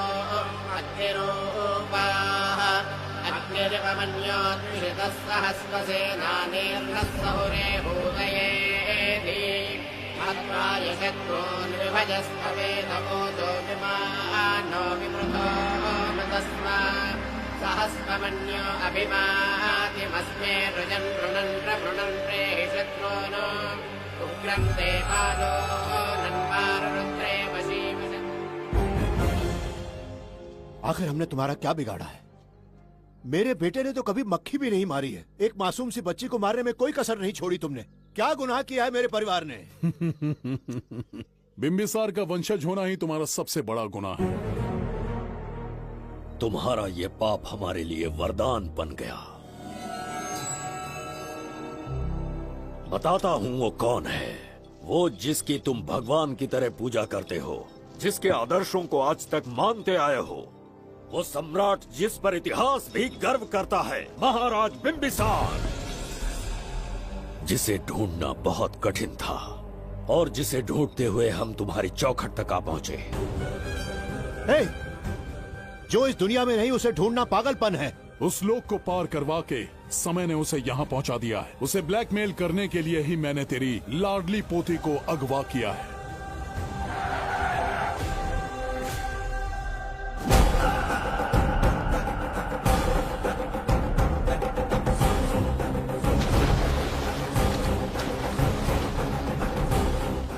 अग्निरूपाः अग्निरिवमन्योत्क्षितः सहस्रसेनानेर्नः सहुरे भूतयेति मत्वाय शत्रून्विभजस्तवेदमोदो विमानो विमृतो न तस्मात् सहस्रमन्यो अभिमातिमस्मे रुजन् रुणन् प्रवृणन् प्रेहि शत्रून् उग्रं ते पादो नन्वारुद्रे वशीवशन्। आखिर हमने तुम्हारा क्या बिगाड़ा है? मेरे बेटे ने तो कभी मक्खी भी नहीं मारी है। एक मासूम सी बच्ची को मारने में कोई कसर नहीं छोड़ी तुमने। क्या गुनाह किया है मेरे परिवार ने? बिम्बिसार का वंशज होना ही तुम्हारा सबसे बड़ा गुनाह है। तुम्हारा ये पाप हमारे लिए वरदान बन गया। बताता हूँ वो कौन है। वो जिसकी तुम भगवान की तरह पूजा करते हो, जिसके आदर्शों को आज तक मानते आए हो, वो सम्राट जिस पर इतिहास भी गर्व करता है, महाराज बिंबिसार, जिसे ढूंढना बहुत कठिन था और जिसे ढूंढते हुए हम तुम्हारी चौखट तक आ पहुंचे। जो इस दुनिया में नहीं उसे ढूंढना पागलपन है। उस लोक को पार करवा के समय ने उसे यहाँ पहुँचा दिया है। उसे ब्लैकमेल करने के लिए ही मैंने तेरी लाडली पोती को अगवा किया है।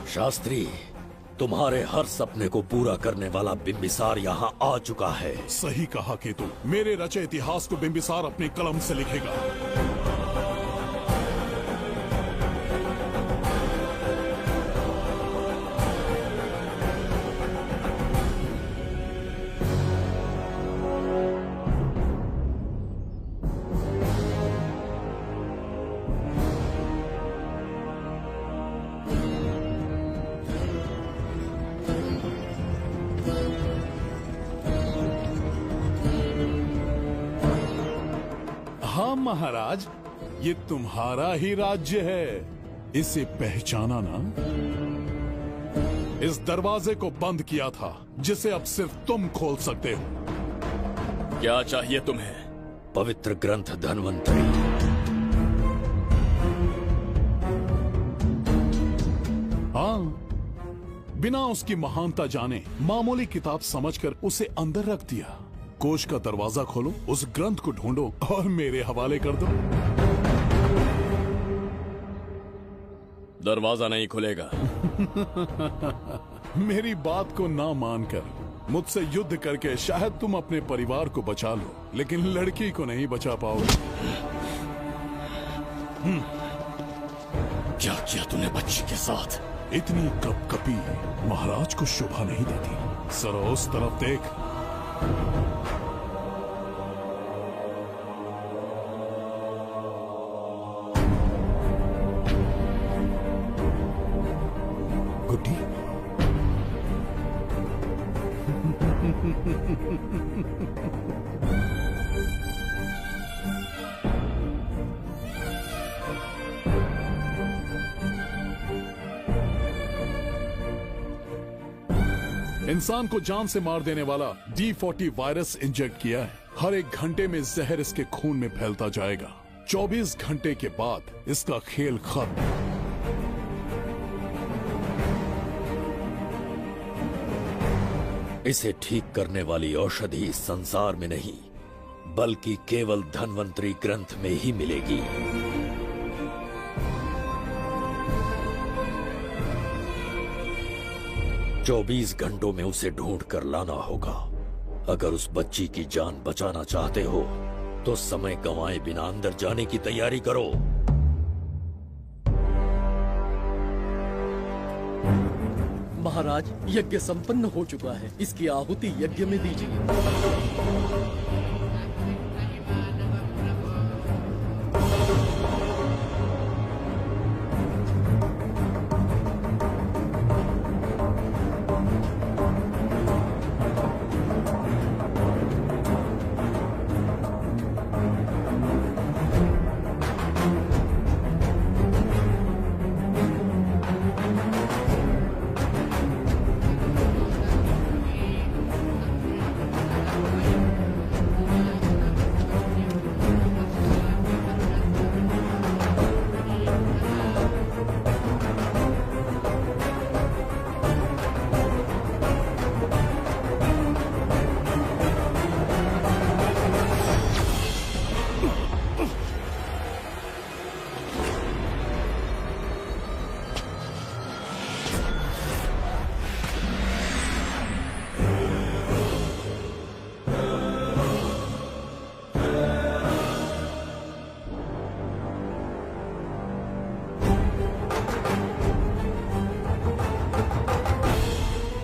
शास्त्री, तुम्हारे हर सपने को पूरा करने वाला बिंबिसार यहाँ आ चुका है। सही कहा केतु, मेरे रचे इतिहास को बिंबिसार अपनी कलम से लिखेगा। हाँ महाराज, ये तुम्हारा ही राज्य है, इसे पहचाना ना। इस दरवाजे को बंद किया था जिसे अब सिर्फ तुम खोल सकते हो। क्या चाहिए तुम्हें? पवित्र ग्रंथ धन्वंतरी। हाँ, बिना उसकी महानता जाने मामूली किताब समझकर उसे अंदर रख दिया। कोष का दरवाजा खोलो, उस ग्रंथ को ढूंढो और मेरे हवाले कर दो। दरवाजा नहीं खुलेगा। मेरी बात को ना मानकर मुझसे युद्ध करके शायद तुम अपने परिवार को बचा लो, लेकिन लड़की को नहीं बचा पाओगे। क्या किया तूने बच्ची के साथ? इतनी कपकपी महाराज को शोभा नहीं देती। जरा उस तरफ देख। गुड्डी, इंसान को जान से मार देने वाला D40 वायरस इंजेक्ट किया है। हर एक घंटे में जहर इसके खून में फैलता जाएगा। 24 घंटे के बाद इसका खेल खत्म। इसे ठीक करने वाली औषधि इस संसार में नहीं, बल्कि केवल धन्वंतरी ग्रंथ में ही मिलेगी। चौबीस घंटों में उसे ढूंढ कर लाना होगा। अगर उस बच्ची की जान बचाना चाहते हो तो समय गंवाए बिना अंदर जाने की तैयारी करो। महाराज, यज्ञ संपन्न हो चुका है, इसकी आहुति यज्ञ में दीजिए।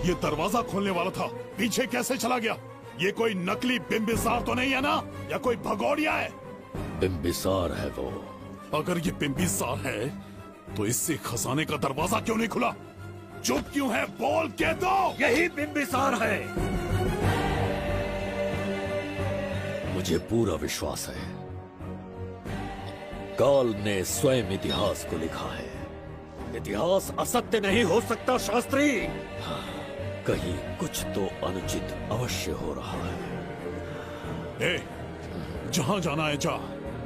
ये दरवाजा खोलने वाला था, पीछे कैसे चला गया? ये कोई नकली बिंबिसार तो नहीं है ना, या कोई भगोड़िया है? बिंबिसार है वो। अगर ये बिंबिसार है तो इससे खजाने का दरवाजा क्यों नहीं खुला? चुप क्यों है? बोल के दो। यही बिंबिसार है। मुझे पूरा विश्वास है काल ने स्वयं इतिहास को लिखा है। इतिहास असत्य नहीं हो सकता शास्त्री। हाँ, कहीं कुछ तो अनुचित अवश्य हो रहा है। ए, जहां जाना है जा,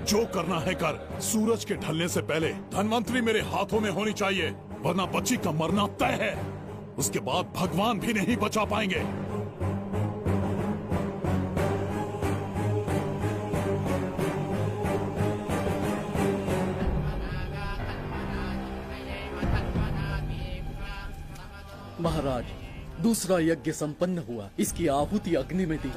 जो करना है कर। सूरज के ढलने से पहले धनवंतरी मेरे हाथों में होनी चाहिए, वरना बच्ची का मरना तय है। उसके बाद भगवान भी नहीं बचा पाएंगे। महाराज, दूसरा यज्ञ संपन्न हुआ। इसकी आहुति अग्नि में दी।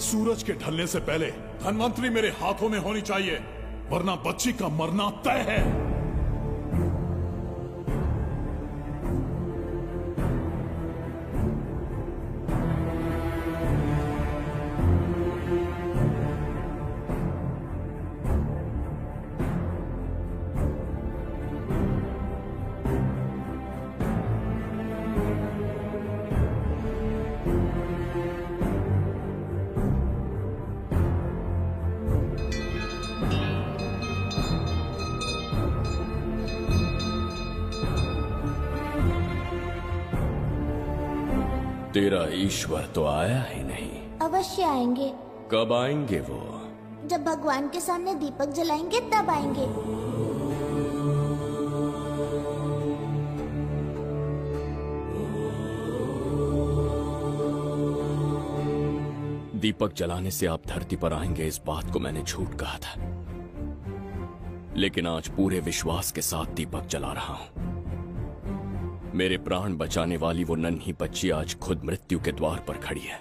सूरज के ढलने से पहले धनवंतरी मेरे हाथों में होनी चाहिए, वरना बच्ची का मरना तय है। तेरा ईश्वर तो आया ही नहीं। अवश्य आएंगे। कब आएंगे वो? जब भगवान के सामने दीपक जलाएंगे तब आएंगे। दीपक जलाने से आप धरती पर आएंगे, इस बात को मैंने झूठ कहा था, लेकिन आज पूरे विश्वास के साथ दीपक जला रहा हूं। मेरे प्राण बचाने वाली वो नन्ही बच्ची आज खुद मृत्यु के द्वार पर खड़ी है,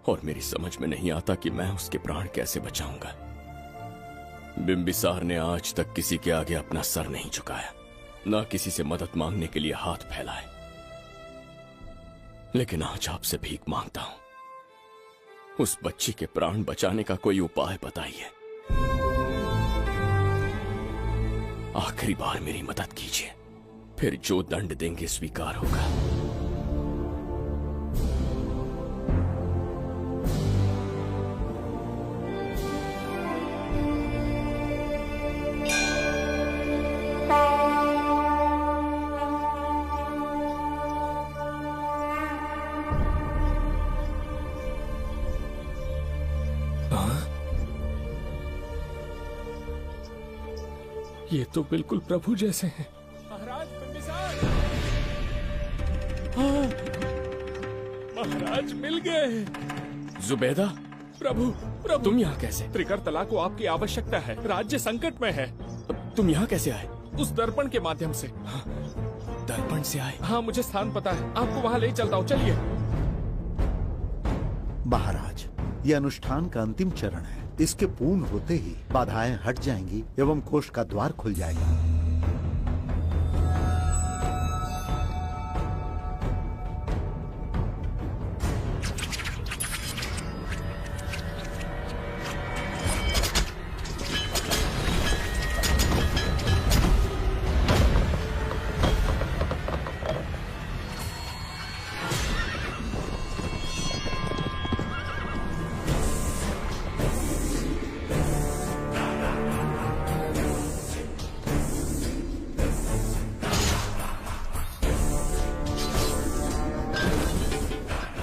और मेरी समझ में नहीं आता कि मैं उसके प्राण कैसे बचाऊंगा। बिंबिसार ने आज तक किसी के आगे अपना सर नहीं झुकाया, ना किसी से मदद मांगने के लिए हाथ फैलाए, लेकिन आज आपसे भीख मांगता हूं। उस बच्ची के प्राण बचाने का कोई उपाय बताइए। आखिरी बार मेरी मदद कीजिए, फिर जो दंड देंगे स्वीकार होगा। ये तो बिल्कुल प्रभु जैसे हैं। महाराज बिंबिसार! हाँ, महाराज मिल गए। जुबैदा, प्रभु, प्रभु तुम यहाँ कैसे? त्रिकर्तला को आपकी आवश्यकता है, राज्य संकट में है। तुम यहाँ कैसे आए? उस दर्पण के माध्यम से। हाँ, दर्पण से आए? हाँ, मुझे स्थान पता है, आपको वहाँ ले चलता हूँ, चलिए। महाराज, ये अनुष्ठान का अंतिम चरण है। इसके पूर्ण होते ही बाधाएं हट जाएंगी एवं कोष का द्वार खुल जाएगा।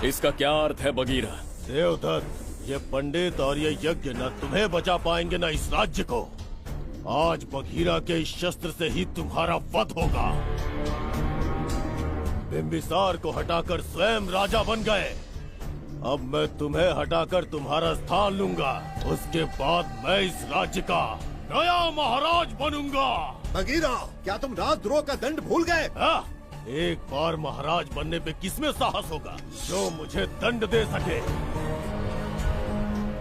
इसका क्या अर्थ है बगीरा? देवदत्त, ये पंडित और ये यज्ञ न तुम्हें बचा पाएंगे न इस राज्य को। आज बगीरा के इस शस्त्र से ही तुम्हारा वध होगा। बिंबिसार को हटाकर स्वयं राजा बन गए, अब मैं तुम्हें हटाकर तुम्हारा स्थान लूंगा। उसके बाद मैं इस राज्य का नया महाराज बनूंगा। बगीरा, क्या तुम राजद्रोह का दंड भूल गए? एक बार महाराज बनने पे किसमें साहस होगा जो मुझे दंड दे सके?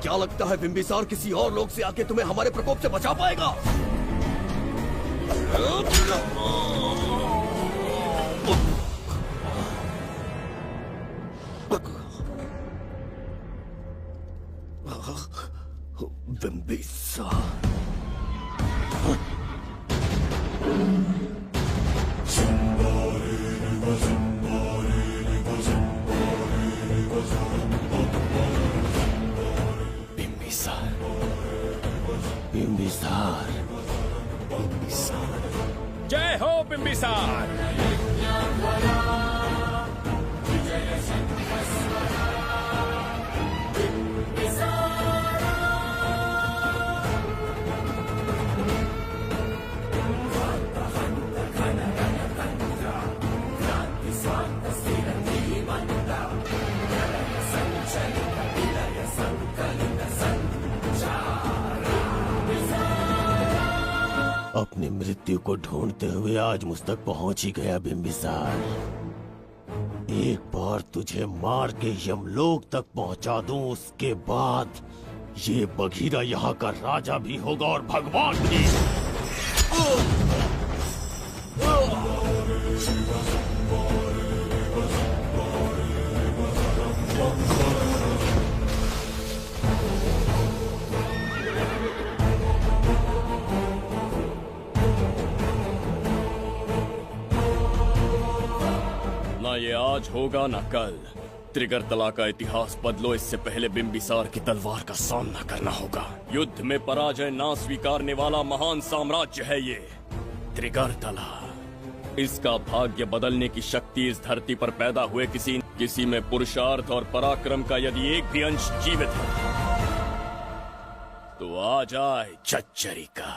क्या लगता है बिंबिसार किसी और लोग से आके तुम्हें हमारे प्रकोप से बचा पाएगा? बिंबिसार बिंबिसार, बिंबिसार, जय हो बिंबिसार। अपनी मृत्यु को ढूंढते हुए आज मुझ तक पहुंच ही गया बिंबिसार। एक बार तुझे मार के यमलोक तक पहुंचा दूं, उसके बाद ये बघीरा यहाँ का राजा भी होगा और भगवान भी। ना ये आज होगा ना कल। त्रिगर्तला का इतिहास बदलो, इससे पहले बिंबिसार की तलवार का सामना करना होगा। युद्ध में पराजय ना स्वीकारने वाला महान साम्राज्य है ये त्रिगर्तला। इसका भाग्य बदलने की शक्ति इस धरती पर पैदा हुए किसी में पुरुषार्थ और पराक्रम का यदि एक भी अंश जीवित है तो आ जाए झज्जरी का।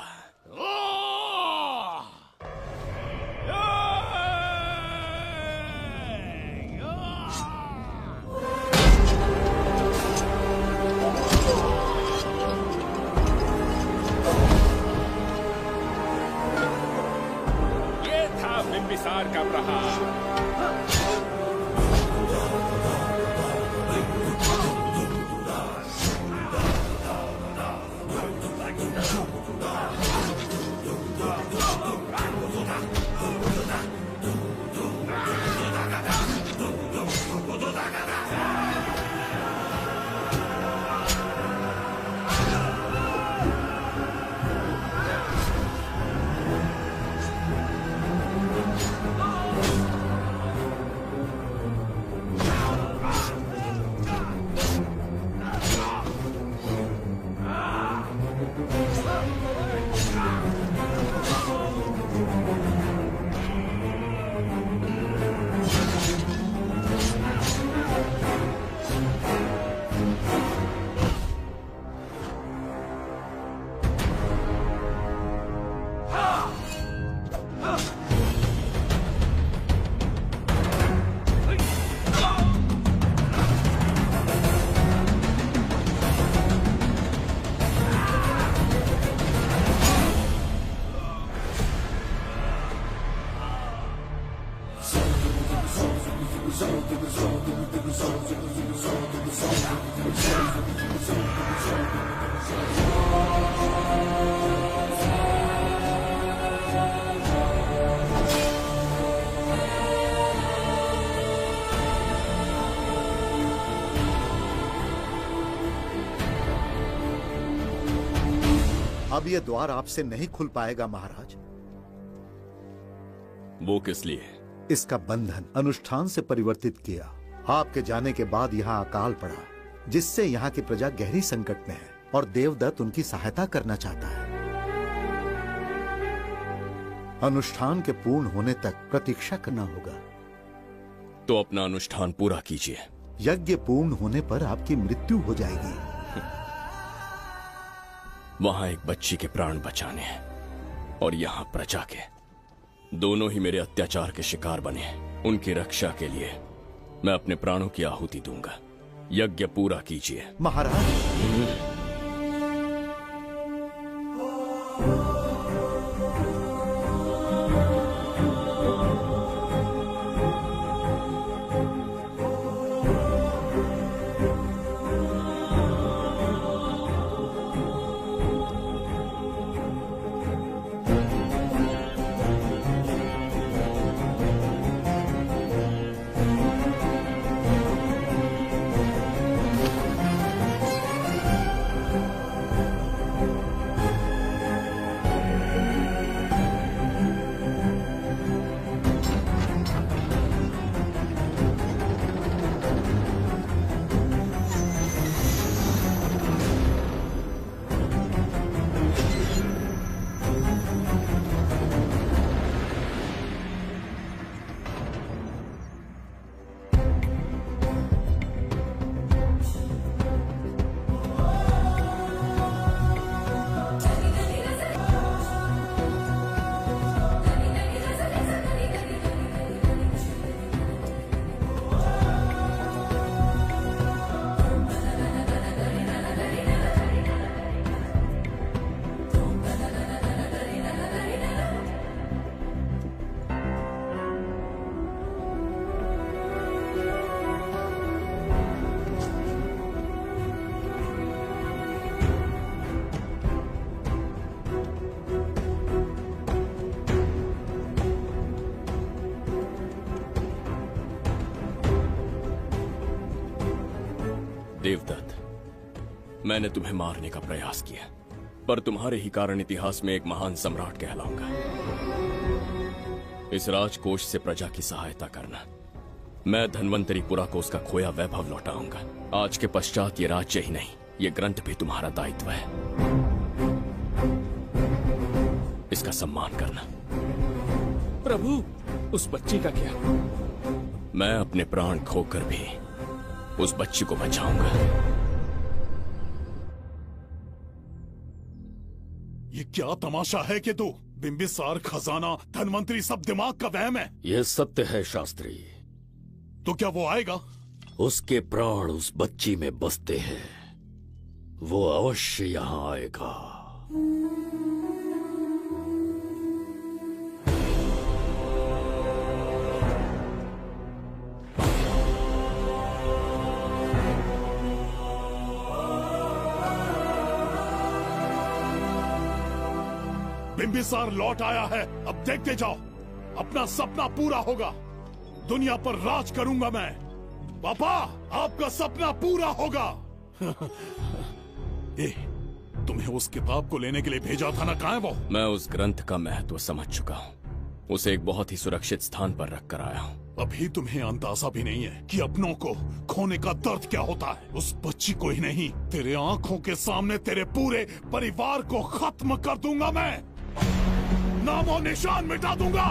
ये था बिंबिसार का प्रहार। अब ये द्वार आपसे नहीं खुल पाएगा महाराज। वो किस लिए? इसका बंधन अनुष्ठान से परिवर्तित किया। आपके जाने के बाद यहाँ अकाल पड़ा, जिससे यहाँ की प्रजा गहरी संकट में है और देवदत्त उनकी सहायता करना चाहता है। अनुष्ठान के पूर्ण होने तक प्रतीक्षा करना होगा। तो अपना अनुष्ठान पूरा कीजिए। यज्ञ पूर्ण होने पर आपकी मृत्यु हो जाएगी। वहां एक बच्ची के प्राण बचाने हैं और यहाँ प्रजा के, दोनों ही मेरे अत्याचार के शिकार बने हैं। उनकी रक्षा के लिए मैं अपने प्राणों की आहुति दूंगा। यज्ञ पूरा कीजिए। महाराज, देवदत्त, मैंने तुम्हें मारने का प्रयास किया, पर तुम्हारे ही कारण इतिहास में एक महान सम्राट कहलाऊंगा। इस राजकोष से प्रजा की सहायता करना। मैं धन्वंतरीपुरा को उसका खोया वैभव लौटाऊंगा। आज के पश्चात ये राज्य ही नहीं, ये ग्रंथ भी तुम्हारा दायित्व है। इसका सम्मान करना। प्रभु, उस बच्ची का क्या? मैं अपने प्राण खोकर भी उस बच्ची को बचाऊंगा। ये क्या तमाशा है कि तू बिंबिसार, खजाना, धनवंतरी सब दिमाग का वहम है? यह सत्य है शास्त्री। तो क्या वो आएगा? उसके प्राण उस बच्ची में बसते हैं, वो अवश्य यहाँ आएगा। बिंबिसार लौट आया है, अब देखते जाओ, अपना सपना पूरा होगा। दुनिया पर राज करूंगा मैं। पापा, आपका सपना पूरा होगा। ए, तुम्हें उस किताब को लेने के लिए भेजा था ना, कहाँ है वो? मैं उस ग्रंथ का महत्व समझ चुका हूँ। उसे एक बहुत ही सुरक्षित स्थान पर रख कर आया हूँ। अभी तुम्हें अंदाजा भी नहीं है कि अपनों को खोने का दर्द क्या होता है। उस बच्ची को ही नहीं, तेरे आंखों के सामने तेरे पूरे परिवार को खत्म कर दूंगा मैं। नामो निशान मिटा दूंगा।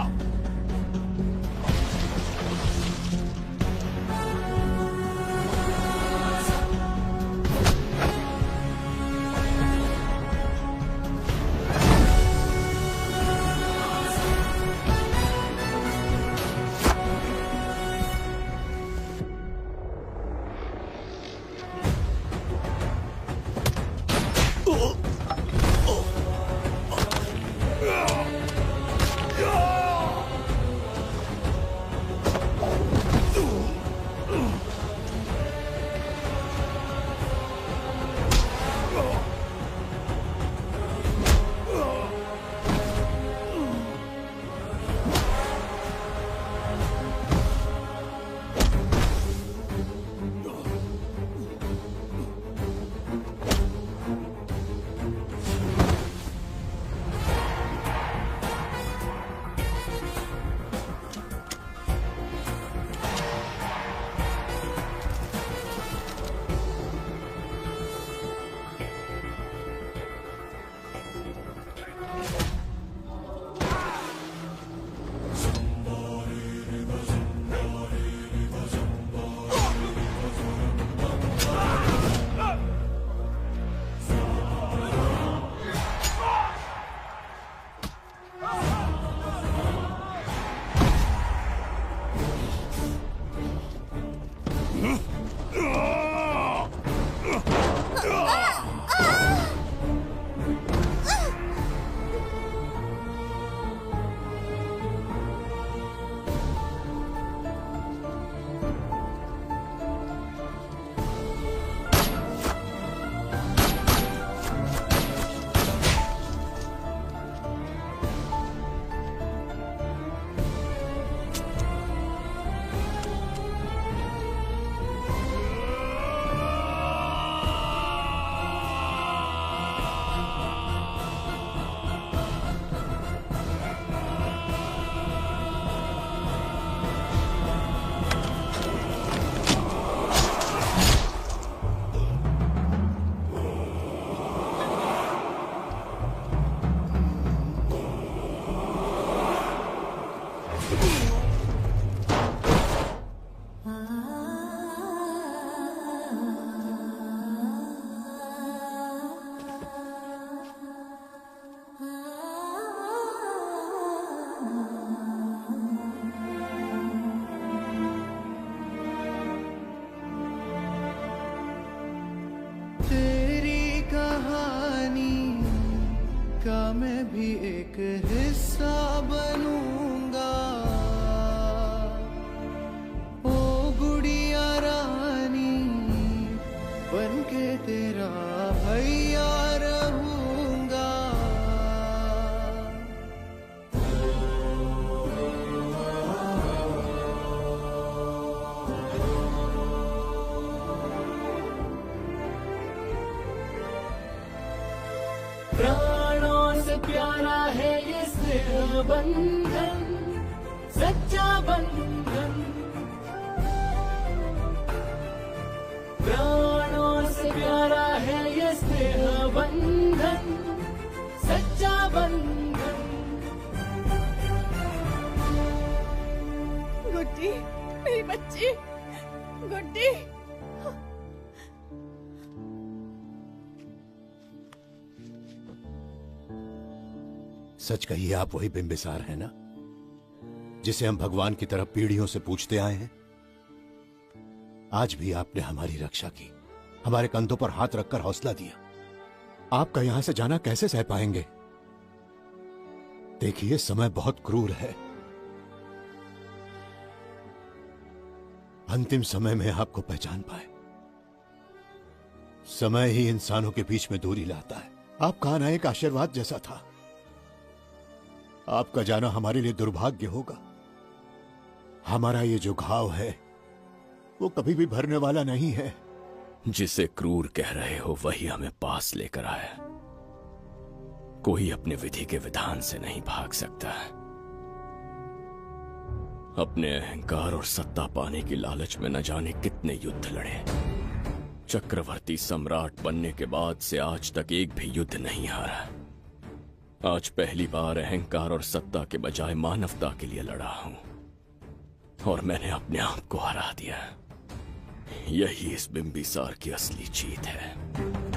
एक हिस्सा बनूंगा, ओ गुड़िया रानी बनके तेरा भैया रहूंगा। प्राणों से प्यारा है ये स्नेह बंधन, सच्चा बंधन। प्राणों से प्यारा है ये स्नेह बंधन, सच्चा बंधन। गुड्डी, मेरी बच्ची, गुड्डी। सच कहिए, आप वही बिंबिसार हैं ना, जिसे हम भगवान की तरफ पीढ़ियों से पूछते आए हैं? आज भी आपने हमारी रक्षा की, हमारे कंधों पर हाथ रखकर हौसला दिया। आपका यहां से जाना कैसे सह पाएंगे? देखिए, समय बहुत क्रूर है। अंतिम समय में आपको पहचान पाए। समय ही इंसानों के बीच में दूरी लाता है। आपका आना एक आशीर्वाद जैसा था। आपका जाना हमारे लिए दुर्भाग्य होगा। हमारा ये जो घाव है वो कभी भी भरने वाला नहीं है। जिसे क्रूर कह रहे हो वही हमें पास लेकर आया। कोई अपने विधि के विधान से नहीं भाग सकता। अपने अहंकार और सत्ता पाने की लालच में न जाने कितने युद्ध लड़े। चक्रवर्ती सम्राट बनने के बाद से आज तक एक भी युद्ध नहीं हारा। आज पहली बार अहंकार और सत्ता के बजाय मानवता के लिए लड़ा हूं, और मैंने अपने आप को हरा दिया। यही इस बिंबिसार की असली जीत है।